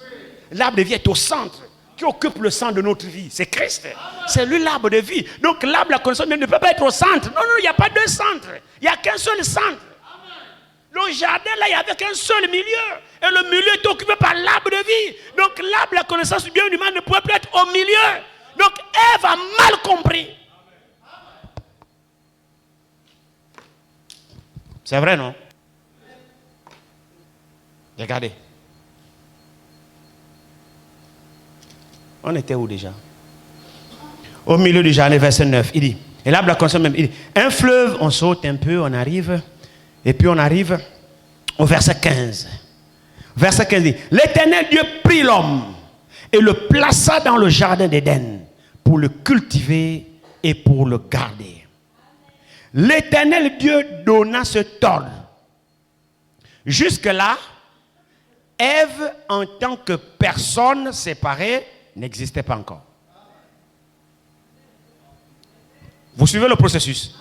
A: L'arbre de vie est au centre, qui occupe le centre de notre vie. C'est Christ. C'est lui l'arbre de vie. Donc l'arbre de la connaissance ne peut pas être au centre. Non, non, il n'y a pas deux centres. Il n'y a qu'un seul centre. Le jardin, là, il n'y avait qu'un seul milieu. Et le milieu est occupé par l'arbre de vie. Donc l'arbre de la connaissance du bien et du mal ne pouvait plus être au milieu. Donc Ève a mal compris. C'est vrai, non? Regardez. On était où déjà? Au milieu du jardin, verset 9. Il dit, et l'arbre de la connaissance même, il dit, un fleuve, on saute un peu, on arrive, et puis on arrive au verset 15. Verset 15 dit, l'Éternel Dieu prit l'homme et le plaça dans le jardin d'Éden pour le cultiver et pour le garder. L'Éternel Dieu donna cet ordre. Jusque-là, Ève, en tant que personne séparée, n'existait pas encore. Vous suivez le processus?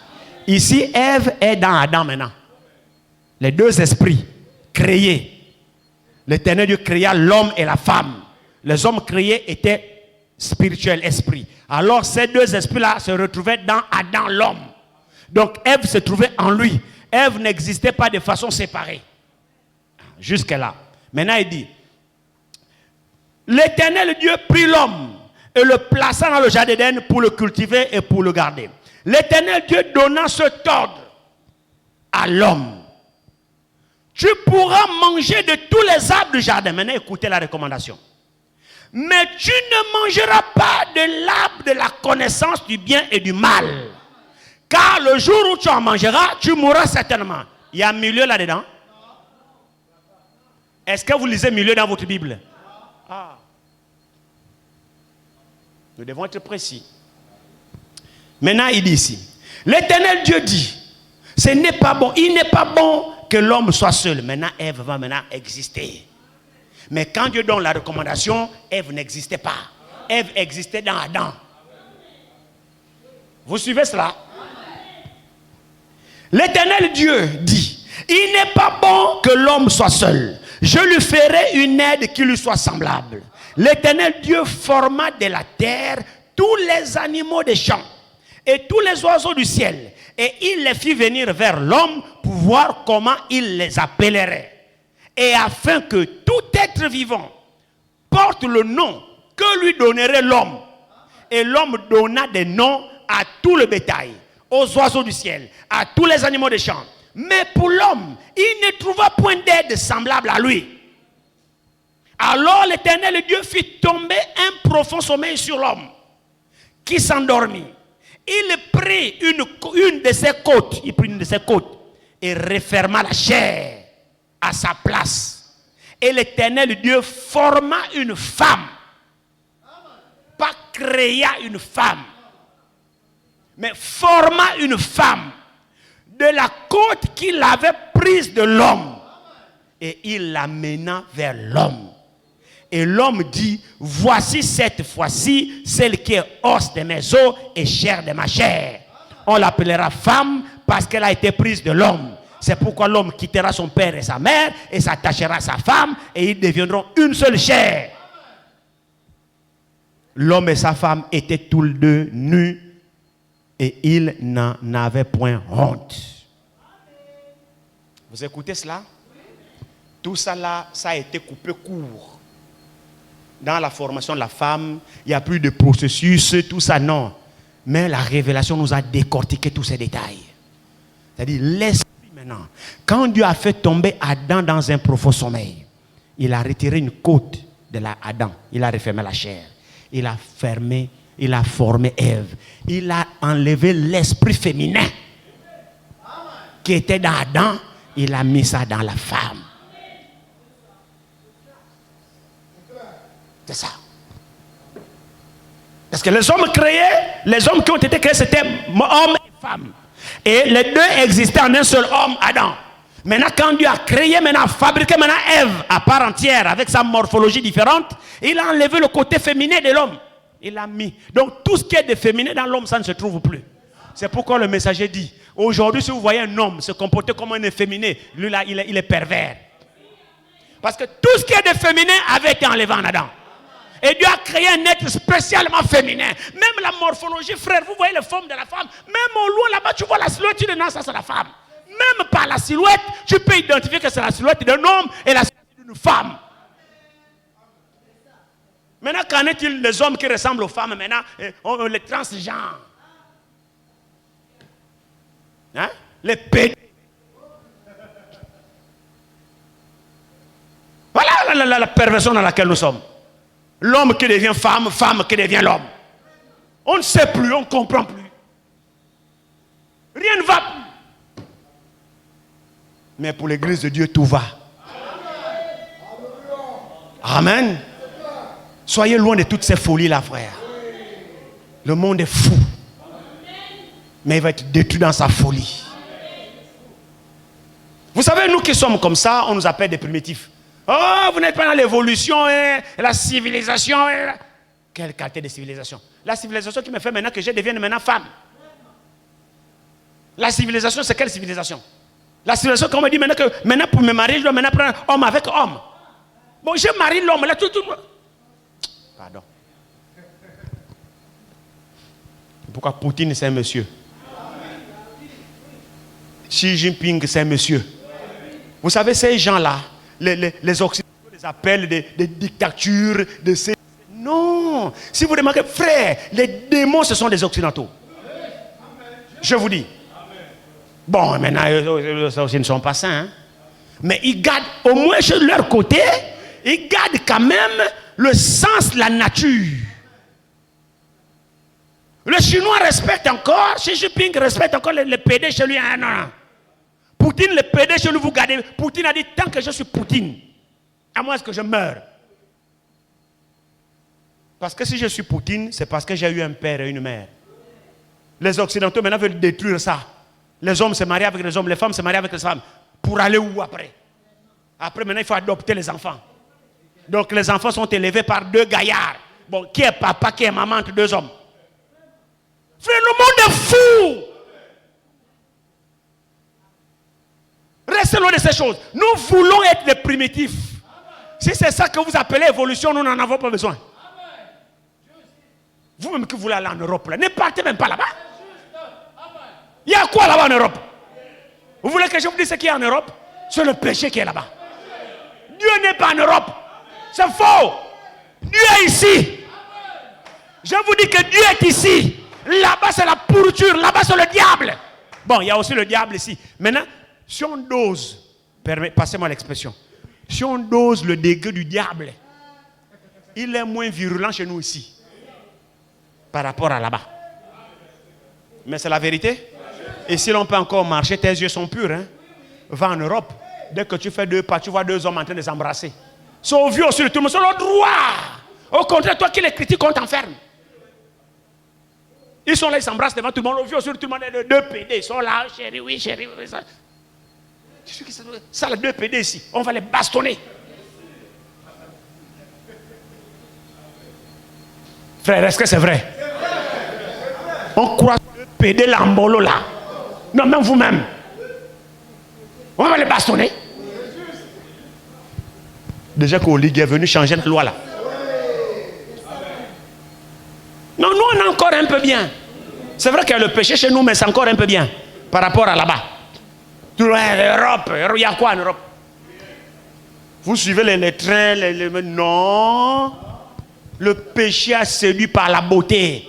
A: Ici, Ève est dans Adam maintenant. Les deux esprits créés. L'Éternel Dieu créa l'homme et la femme. Les hommes créés étaient spirituels, esprits. Alors ces deux esprits-là se retrouvaient dans Adam, l'homme. Donc Ève se trouvait en lui. Ève n'existait pas de façon séparée. Jusque-là. Maintenant il dit, l'Éternel Dieu prit l'homme et le plaça dans le jardin d'Éden pour le cultiver et pour le garder. L'Éternel Dieu donna cet ordre à l'homme. Tu pourras manger de tous les arbres du jardin. Maintenant écoutez la recommandation. Mais tu ne mangeras pas de l'arbre de la connaissance du bien et du mal. Car le jour où tu en mangeras, tu mourras certainement. Il y a un milieu là-dedans. Est-ce que vous lisez milieu dans votre Bible? Ah. Nous devons être précis. Maintenant, il dit ici, l'Éternel Dieu dit, ce n'est pas bon, il n'est pas bon que l'homme soit seul. Maintenant, Ève va maintenant exister. Mais quand Dieu donne la recommandation, Ève n'existait pas. Ève existait dans Adam. Vous suivez cela? L'Éternel Dieu dit, il n'est pas bon que l'homme soit seul. Je lui ferai une aide qui lui soit semblable. L'Éternel Dieu forma de la terre tous les animaux des champs et tous les oiseaux du ciel. Et il les fit venir vers l'homme pour voir comment il les appellerait. Et afin que tout être vivant porte le nom que lui donnerait l'homme. Et l'homme donna des noms à tout le bétail, aux oiseaux du ciel, à tous les animaux des champs. Mais pour l'homme, il ne trouva point d'aide semblable à lui. Alors l'Éternel Dieu fit tomber un profond sommeil sur l'homme, qui s'endormit. Il prit une de ses côtes, et referma la chair à sa place. Et l'Éternel Dieu forma une femme. Pas créa une femme, mais forma une femme de la côte qu'il avait prise de l'homme. Et il l'amena vers l'homme. Et l'homme dit, voici cette fois-ci celle qui est os de mes os et chair de ma chair. On l'appellera femme parce qu'elle a été prise de l'homme. C'est pourquoi l'homme quittera son père et sa mère et s'attachera à sa femme et ils deviendront une seule chair. L'homme et sa femme étaient tous les deux nus et ils n'en avaient point honte. Vous écoutez cela? Tout ça là, ça a été coupé court. Dans la formation de la femme, il n'y a plus de processus, tout ça, non. Mais la révélation nous a décortiqué tous ces détails. C'est-à-dire, l'esprit maintenant, quand Dieu a fait tomber Adam dans un profond sommeil, il a retiré une côte de Adam, il a refermé la chair, il a formé Ève, il a enlevé l'esprit féminin qui était dans Adam, il a mis ça dans la femme. C'est ça. Parce que les hommes créés, les hommes qui ont été créés, c'était homme et femme. Et les deux existaient en un seul homme, Adam. Maintenant, quand Dieu a créé, maintenant, fabriqué maintenant Ève à part entière, avec sa morphologie différente, il a enlevé le côté féminin de l'homme. Il l'a mis. Donc, tout ce qui est de féminin dans l'homme, ça ne se trouve plus. C'est pourquoi le messager dit, aujourd'hui, si vous voyez un homme se comporter comme un efféminé, lui là, il est pervers. Parce que tout ce qui est de féminin avait été enlevé en Adam. Et Dieu a créé un être spécialement féminin. Même la morphologie, frère, vous voyez les formes de la femme. Même au loin là-bas, tu vois la silhouette, tu dis non, ça c'est la femme. Même par la silhouette, tu peux identifier que c'est la silhouette d'un homme et la silhouette d'une femme. Maintenant, qu'en est-il des hommes qui ressemblent aux femmes maintenant, les transgenres, hein? Les pédés. Voilà la perversion dans laquelle nous sommes. L'homme qui devient femme, femme qui devient l'homme. On ne sait plus, on ne comprend plus. Rien ne va plus. Mais pour l'église de Dieu, tout va. Amen. Soyez loin de toutes ces folies-là, frère. Le monde est fou. Mais il va être détruit dans sa folie. Vous savez, nous qui sommes comme ça, on nous appelle des primitifs. Oh, vous n'êtes pas dans l'évolution, hein, la civilisation. Hein. Quelle qualité de civilisation? La civilisation qui me fait maintenant que je devienne maintenant femme. La civilisation, c'est quelle civilisation? La civilisation, comme on me dit maintenant que maintenant pour me marier, je dois maintenant prendre homme avec homme. Bon, je marie l'homme, là, tout. Pardon. Pourquoi Poutine, c'est un monsieur? Xi Jinping, c'est un monsieur. Vous savez, ces gens-là, les Occidentaux les appellent des dictatures, Non. Si vous remarquez, frère, les démons, ce sont des Occidentaux. Je vous dis. Bon, maintenant, ça aussi ne sont pas saints. Hein? Mais ils gardent, au moins de leur côté, ils gardent quand même le sens de la nature. Le Chinois respecte encore, Xi Jinping respecte encore les PD chez lui. Ah, non. Poutine, le PD chez lui, vous gardez. Poutine a dit, tant que je suis Poutine, à moins que je meure. Parce que si je suis Poutine, c'est parce que j'ai eu un père et une mère. Les Occidentaux maintenant veulent détruire ça. Les hommes se marient avec les hommes, les femmes se marient avec les femmes. Pour aller où après? Après, maintenant, il faut adopter les enfants. Donc, les enfants sont élevés par deux gaillards. Bon, qui est papa, qui est maman entre deux hommes? Frère, le monde est fou! Restez loin de ces choses. Nous voulons être les primitifs. Si c'est ça que vous appelez évolution, nous n'en avons pas besoin. Vous-même qui voulez aller en Europe, là, ne partez même pas là-bas. Il y a quoi là-bas en Europe? Vous voulez que je vous dise ce qu'il y a en Europe? C'est le péché qui est là-bas. Dieu n'est pas en Europe. C'est faux. Dieu est ici. Je vous dis que Dieu est ici. Là-bas, c'est la pourriture. Là-bas, c'est le diable. Bon, il y a aussi le diable ici. Maintenant, si on dose, passez-moi l'expression, si on dose le degré du diable, il est moins virulent chez nous ici par rapport à là-bas. Mais c'est la vérité. Et si l'on peut encore marcher, tes yeux sont purs. Hein? Va en Europe. Dès que tu fais 2 pas, tu vois 2 hommes en train de s'embrasser. Sont vieux sur tout le monde, c'est leur droit. Au contraire, toi qui les critiques, on t'enferme. Ils sont là, ils s'embrassent devant tout le monde. Au vieux sur tout le monde, les 2 PD. Ils sont là, chérie, oui, chérie. Oui, ça. Ça, les 2 PD ici, on va les bastonner. Frère, est-ce que c'est vrai? On croit que 2 PD l'ambolo là. Non, même vous-même. On va les bastonner. Déjà qu'Olig est venu changer la loi là. Non, nous on est encore un peu bien. C'est vrai qu'il y a le péché chez nous, mais c'est encore un peu bien par rapport à là-bas. L'Europe, il y a quoi en Europe? Vous suivez les trains, non. Le péché a séduit par la beauté.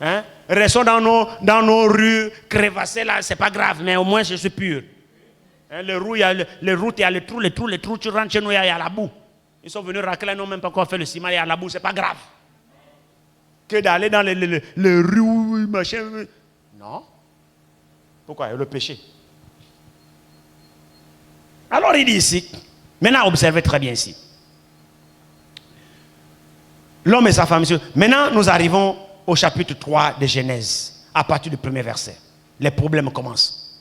A: Hein? Restons dans nos rues crevassées là, c'est pas grave, mais au moins je suis pur. Hein, les routes, il y a les trous, tu rentres chez nous, il y a la boue. Ils sont venus racler, ils n'ont même pas encore fait le ciment, il y a la boue, c'est pas grave. Que d'aller dans les rues, machin. Non. Pourquoi? Il y a le péché. Alors il dit ici, maintenant observez très bien ici. L'homme et sa femme, monsieur. Maintenant nous arrivons au chapitre 3 de Genèse, à partir du 1er verset. Les problèmes commencent.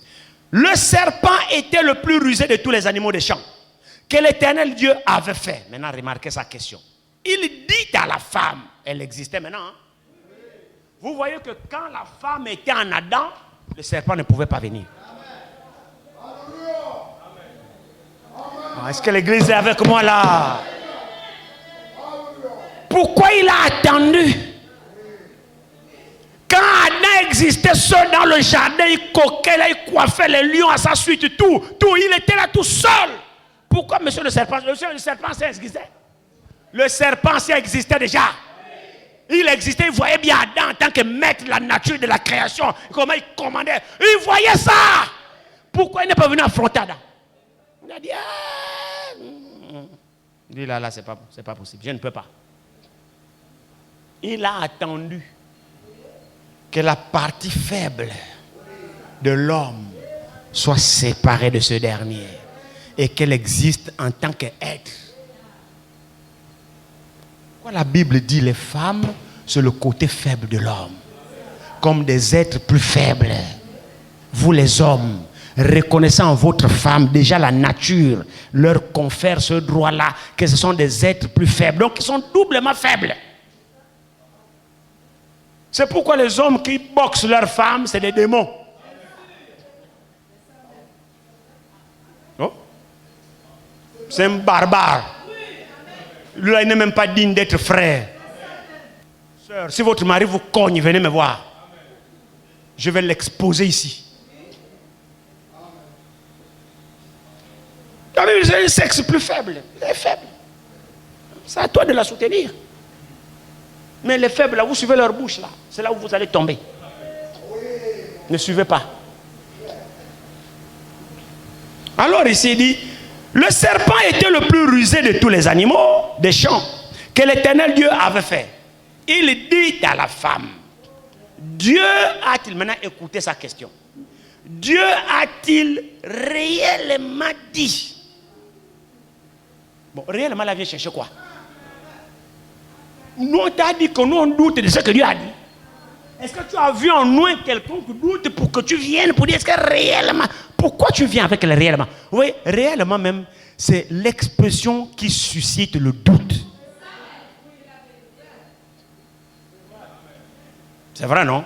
A: Le serpent était le plus rusé de tous les animaux des champs que l'Éternel Dieu avait fait. Maintenant, remarquez sa question. Il dit à la femme, elle existait maintenant. Hein? Vous voyez que quand la femme était en Adam, le serpent ne pouvait pas venir. Est-ce que l'église est avec moi là? Pourquoi il a attendu? Quand Adam existait seul dans le jardin, il coquait là, il coiffait les lions à sa suite, tout, il était là tout seul. Pourquoi monsieur le serpent? Le serpent, ça existait. Le serpent, ça existait déjà. Il existait, il voyait bien Adam en tant que maître de la nature, de la création, comment il commandait. Il voyait ça. Pourquoi il n'est pas venu affronter Adam? Il a dit, il dit là, c'est pas possible, je ne peux pas. Il a attendu que la partie faible de l'homme soit séparée de ce dernier et qu'elle existe en tant qu'être. Quoi la Bible dit, les femmes, c'est le côté faible de l'homme, comme des êtres plus faibles. Vous les hommes, reconnaissant en votre femme, déjà la nature leur confère ce droit-là, que ce sont des êtres plus faibles, donc ils sont doublement faibles. C'est pourquoi les hommes qui boxent leurs femmes, c'est des démons. Oh? C'est un barbare. Lui, il n'est même pas digne d'être frère. Sœur, si votre mari vous cogne, venez me voir. Je vais l'exposer ici. C'est un sexe plus faible. Il est faible. C'est à toi de la soutenir. Mais les faibles, là, vous suivez leur bouche, là. C'est là où vous allez tomber. Ne suivez pas. Alors ici, il dit, le serpent était le plus rusé de tous les animaux des champs que l'Éternel Dieu avait fait. Il dit à la femme, Dieu a-t-il, maintenant écoutez sa question, Dieu a-t-il réellement dit? Bon, réellement, là, vient chercher quoi? Nous, on t'a dit que nous, on doute de ce que Dieu a dit. Est-ce que tu as vu en nous quelqu'un qui doute pour que tu viennes pour dire, est-ce que réellement, pourquoi tu viens avec le réellement? Oui, réellement même, c'est l'expression qui suscite le doute. C'est vrai, non?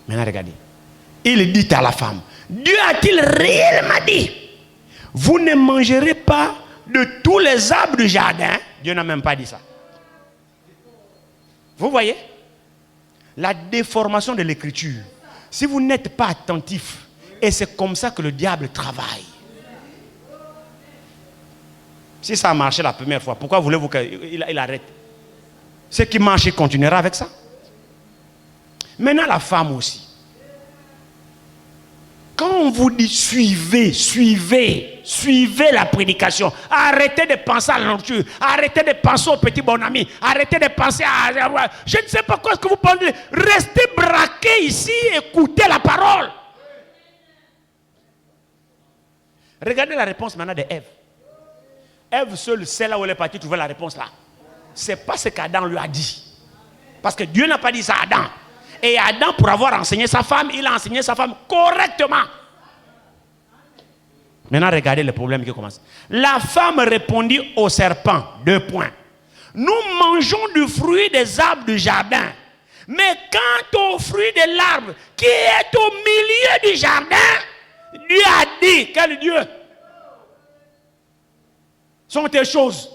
A: Maintenant, regardez. Il dit à la femme, Dieu a-t-il réellement dit, vous ne mangerez pas de tous les arbres du jardin. Dieu n'a même pas dit ça. Vous voyez? La déformation de l'écriture. Si vous n'êtes pas attentif, et c'est comme ça que le diable travaille. Si ça a marché la première fois, pourquoi voulez-vous qu'il arrête? Ce qui marche, il continuera avec ça. Maintenant, la femme aussi. Quand on vous dit suivez la prédication, arrêtez de penser à la nourriture, arrêtez de penser au petit bon ami, arrêtez de penser à... Je ne sais pas quoi ce que vous pensez. Restez braqués ici, écoutez la parole. Regardez la réponse maintenant de Ève. Ève seule, c'est là où elle est partie trouver la réponse là. C'est pas ce qu'Adam lui a dit. Parce que Dieu n'a pas dit ça à Adam. Et Adam, pour avoir enseigné sa femme, il a enseigné sa femme correctement. Maintenant, regardez le problème qui commence. La femme répondit au serpent, 2 points. Nous mangeons du fruit des arbres du jardin. Mais quant au fruit de l'arbre qui est au milieu du jardin, Dieu a dit, quel Dieu? Sont tes choses.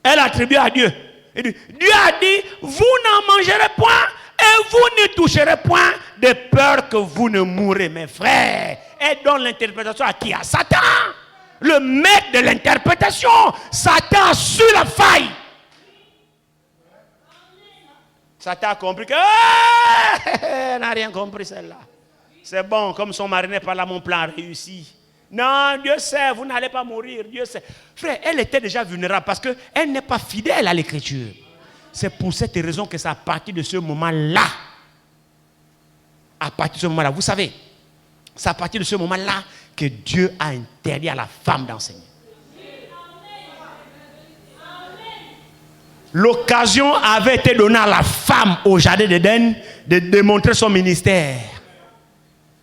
A: Elle attribue à Dieu. Dieu a dit, vous n'en mangerez point et vous ne toucherez point de peur que vous ne mourrez. Mes frères, elle donne l'interprétation à qui? À Satan. Le maître de l'interprétation. Satan a su la faille. Satan a compris que... elle n'a rien compris celle-là. C'est bon, comme son mari n'est pas là, mon plan a réussi. Non, Dieu sait, vous n'allez pas mourir, Dieu sait. Frère, elle était déjà vulnérable parce qu'elle n'est pas fidèle à l'écriture. C'est pour cette raison que c'est à partir de ce moment-là, vous savez, c'est à partir de ce moment-là que Dieu a interdit à la femme d'enseigner. L'occasion avait été donnée à la femme au jardin d'Éden de démontrer son ministère,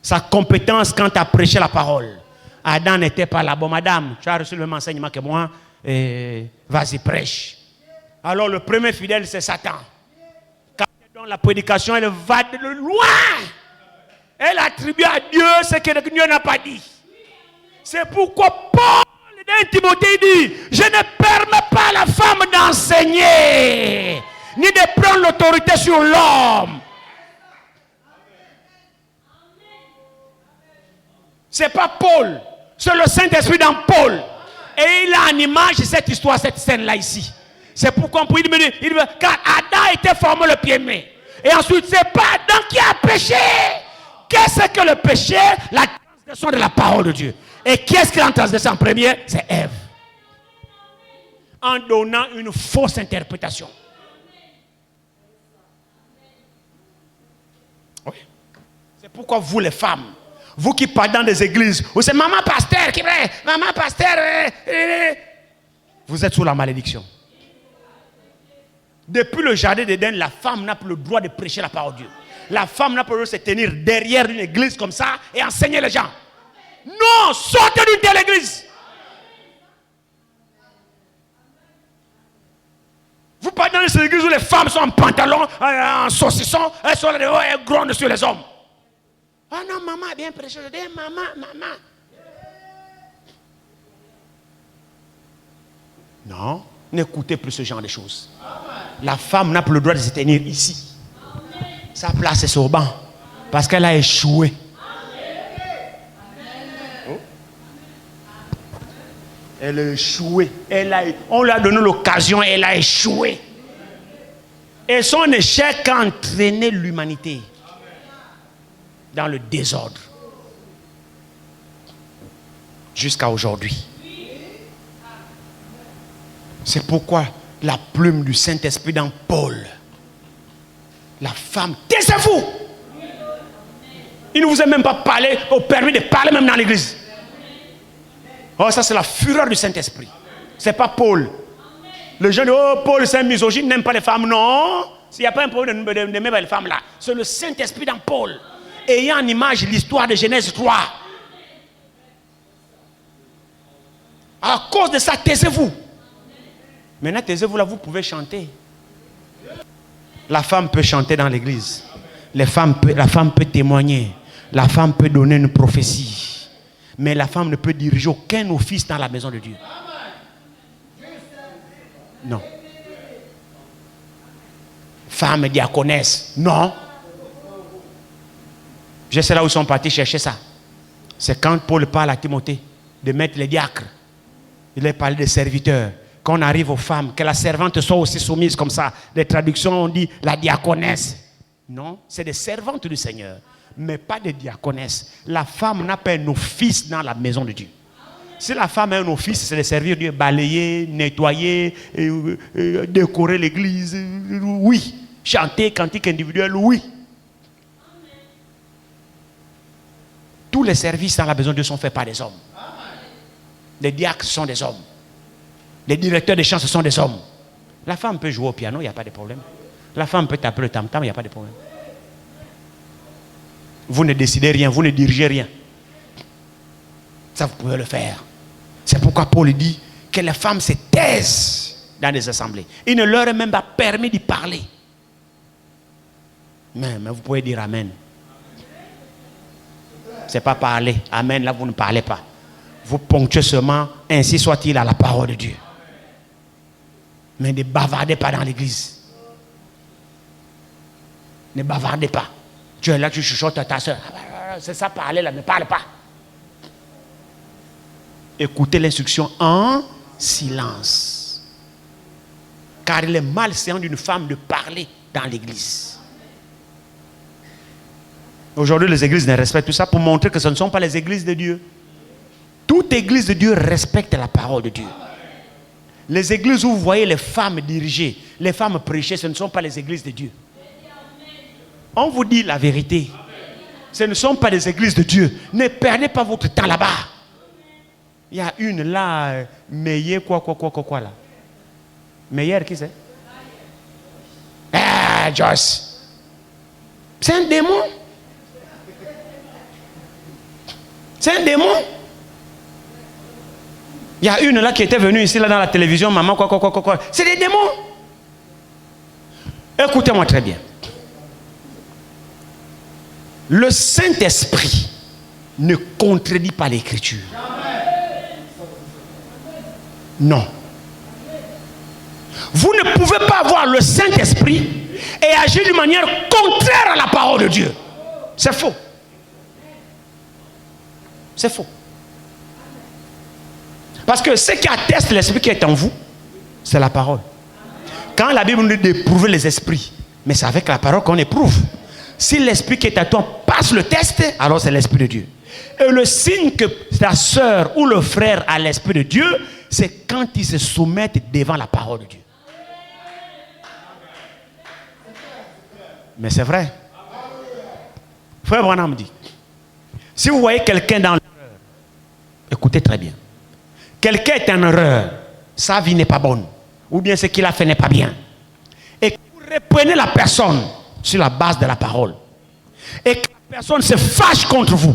A: sa compétence quant à prêcher la parole. Adam n'était pas là. Bon, madame, tu as reçu le même enseignement que moi. Vas-y, prêche. Alors, le premier fidèle, c'est Satan. Quand elle donne la prédication, elle va de loin. Elle attribue à Dieu ce que Dieu n'a pas dit. C'est pourquoi Paul, dans Timothée, dit, je ne permets pas à la femme d'enseigner, ni de prendre l'autorité sur l'homme. C'est pas Paul, c'est le Saint-Esprit dans Paul. Et il a en image cette histoire, cette scène-là ici. C'est pourquoi on peut dire, car Adam était formé le pied-main. Et ensuite, c'est pas Adam qui a péché. Qu'est-ce que le péché? La transgression de la parole de Dieu. Et qui est-ce qui a transgressé en premier? C'est Ève. En donnant une fausse interprétation. Oui. C'est pourquoi vous les femmes, vous qui parlez dans des églises, vous êtes maman pasteur, maman pasteur, vous êtes sous la malédiction. Depuis le jardin d'Éden, la femme n'a plus le droit de prêcher la parole de Dieu. La femme n'a plus le droit de se tenir derrière une église comme ça et enseigner les gens. Non, sortez d'une telle église. Vous parlez dans ces églises où les femmes sont en pantalon, en saucisson, elles sont là, elles grondent sur les hommes. Ah non, maman a bien prêché. Je dis, maman. Non, n'écoutez plus ce genre de choses. La femme n'a plus le droit de se tenir ici. Sa place est sur le banc. Parce qu'elle a échoué. Elle a échoué. On lui a donné l'occasion, elle a échoué. Et son échec a entraîné l'humanité dans le désordre. Jusqu'à aujourd'hui. C'est pourquoi la plume du Saint-Esprit dans Paul. La femme, taisez-vous! Il ne vous a même pas parlé, au permis de parler même dans l'église. Oh, ça c'est la fureur du Saint-Esprit. C'est pas Paul. Le jeune dit, oh, Paul c'est un misogyne, n'aime pas les femmes. Non, s'il n'y a pas un problème d'aimer les femmes là. C'est le Saint-Esprit dans Paul. Ayant en image l'histoire de Genèse 3. À cause de ça, taisez-vous. Maintenant, taisez-vous là, vous pouvez chanter. La femme peut chanter dans l'église. La femme peut témoigner. La femme peut donner une prophétie. Mais la femme ne peut diriger aucun office dans la maison de Dieu. Non. Femme diaconesse, non. Je sais là où ils sont partis chercher ça. C'est quand Paul parle à Timothée de mettre les diacres. Il a parlé des serviteurs. Quand on arrive aux femmes, que la servante soit aussi soumise comme ça. Les traductions, on dit la diaconesse. Non, c'est des servantes du Seigneur, mais pas des diaconesses. La femme n'a pas un office dans la maison de Dieu. Si la femme a un office, c'est de servir Dieu, balayer, nettoyer, décorer l'église, oui. Chanter, cantique individuel, oui. Tous les services dans la maison de Dieu sont faits par des hommes. Les diacres sont des hommes. Les directeurs des chants, ce sont des hommes. La femme peut jouer au piano, il n'y a pas de problème. La femme peut taper le tam-tam, il n'y a pas de problème. Vous ne décidez rien, vous ne dirigez rien. Ça, vous pouvez le faire. C'est pourquoi Paul dit que les femmes se taisent dans les assemblées. Il ne leur est même pas permis d'y parler. Mais vous pouvez dire Amen. Ce n'est pas parler. Amen, là, vous ne parlez pas. Vous ponctuez seulement, ainsi soit-il, à la parole de Dieu. Mais ne bavardez pas dans l'église. Ne bavardez pas. Tu es là, tu chuchotes à ta soeur. C'est ça parler là, ne parle pas. Écoutez l'instruction en silence. Car il est malséant d'une femme de parler dans l'église. Aujourd'hui, les églises ne respectent tout ça pour montrer que ce ne sont pas les églises de Dieu. Toute église de Dieu respecte la parole de Dieu. Les églises où vous voyez les femmes diriger, les femmes prêcher, ce ne sont pas les églises de Dieu. On vous dit la vérité. Ce ne sont pas des églises de Dieu. Ne perdez pas votre temps là-bas. Il y a une là, Meyer, quoi là. Meyer, qui c'est? Ah, Joyce. C'est un démon. C'est un démon. Il y a une là qui était venue ici là dans la télévision, maman, quoi. C'est des démons. Écoutez-moi très bien. Le Saint-Esprit ne contredit pas l'Écriture. Non. Vous ne pouvez pas avoir le Saint-Esprit et agir d'une manière contraire à la parole de Dieu. C'est faux. C'est faux. Parce que ce qui atteste l'esprit qui est en vous, c'est la parole. Quand la Bible nous dit d'éprouver les esprits, mais c'est avec la parole qu'on éprouve. Si l'esprit qui est à toi passe le test, alors c'est l'esprit de Dieu. Et le signe que ta soeur ou le frère a l'esprit de Dieu, c'est quand ils se soumettent devant la parole de Dieu. Mais c'est vrai. Frère Branham dit, si vous voyez quelqu'un dans l'erreur, écoutez très bien. Quelqu'un est en erreur, sa vie n'est pas bonne, ou bien ce qu'il a fait n'est pas bien. Et que vous reprenez la personne sur la base de la parole, et que la personne se fâche contre vous.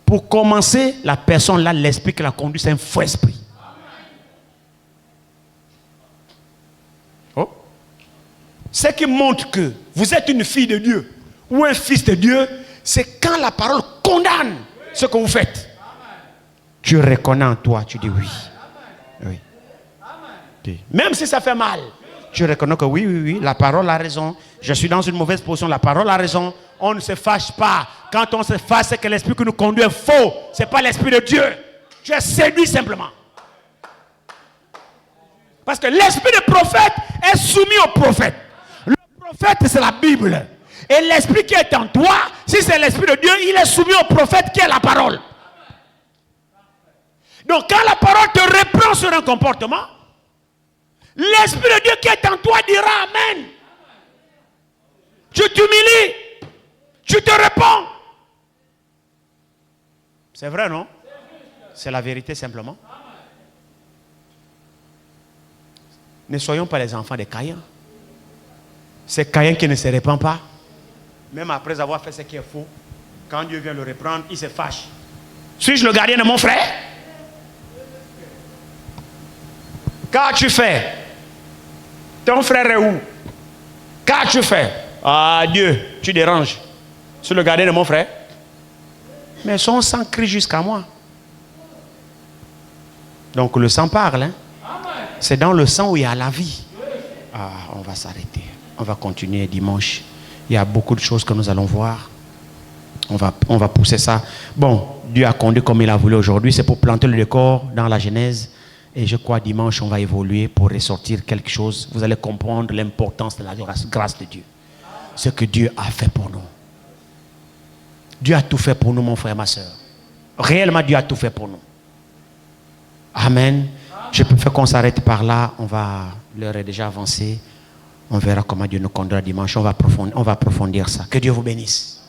A: Pour commencer, la personne là, l'esprit qui la conduit, c'est un faux esprit. Oh. Ce qui montre que vous êtes une fille de Dieu ou un fils de Dieu, c'est quand la parole condamne ce que vous faites. Tu reconnais en toi, tu dis oui. Oui. Même si ça fait mal, tu reconnais que oui, la parole a raison. Je suis dans une mauvaise position, la parole a raison. On ne se fâche pas. Quand on se fâche, c'est que l'esprit qui nous conduit est faux. Ce n'est pas l'esprit de Dieu. Tu es séduit simplement. Parce que l'esprit du prophète est soumis au prophète. Le prophète, c'est la Bible. Et l'esprit qui est en toi, si c'est l'esprit de Dieu, il est soumis au prophète qui est la parole. Donc quand la parole te reprend sur un comportement, l'esprit de Dieu qui est en toi dira Amen. Tu t'humilies. Tu te réponds. C'est vrai, non? C'est la vérité simplement. Ne soyons pas les enfants de Caïn. C'est Caïn qui ne se répand pas. Même après avoir fait ce qui est faux, quand Dieu vient le reprendre, il se fâche. Suis-je le gardien de mon frère? Qu'as-tu fait? Ton frère est où? Qu'as-tu fait? Ah Dieu, tu déranges. Sur le gardien de mon frère. Mais son sang crie jusqu'à moi. Donc le sang parle. Hein? C'est dans le sang où il y a la vie. Ah, on va s'arrêter. On va continuer dimanche. Il y a beaucoup de choses que nous allons voir. On va pousser ça. Bon, Dieu a conduit comme il a voulu aujourd'hui. C'est pour planter le décor dans la Genèse. Et je crois dimanche, on va évoluer pour ressortir quelque chose. Vous allez comprendre l'importance de la grâce de Dieu. Ce que Dieu a fait pour nous. Dieu a tout fait pour nous, mon frère, ma soeur. Réellement, Dieu a tout fait pour nous. Amen. Je préfère qu'on s'arrête par là. L'heure est déjà avancée. On verra comment Dieu nous conduira dimanche. On va approfondir ça. Que Dieu vous bénisse.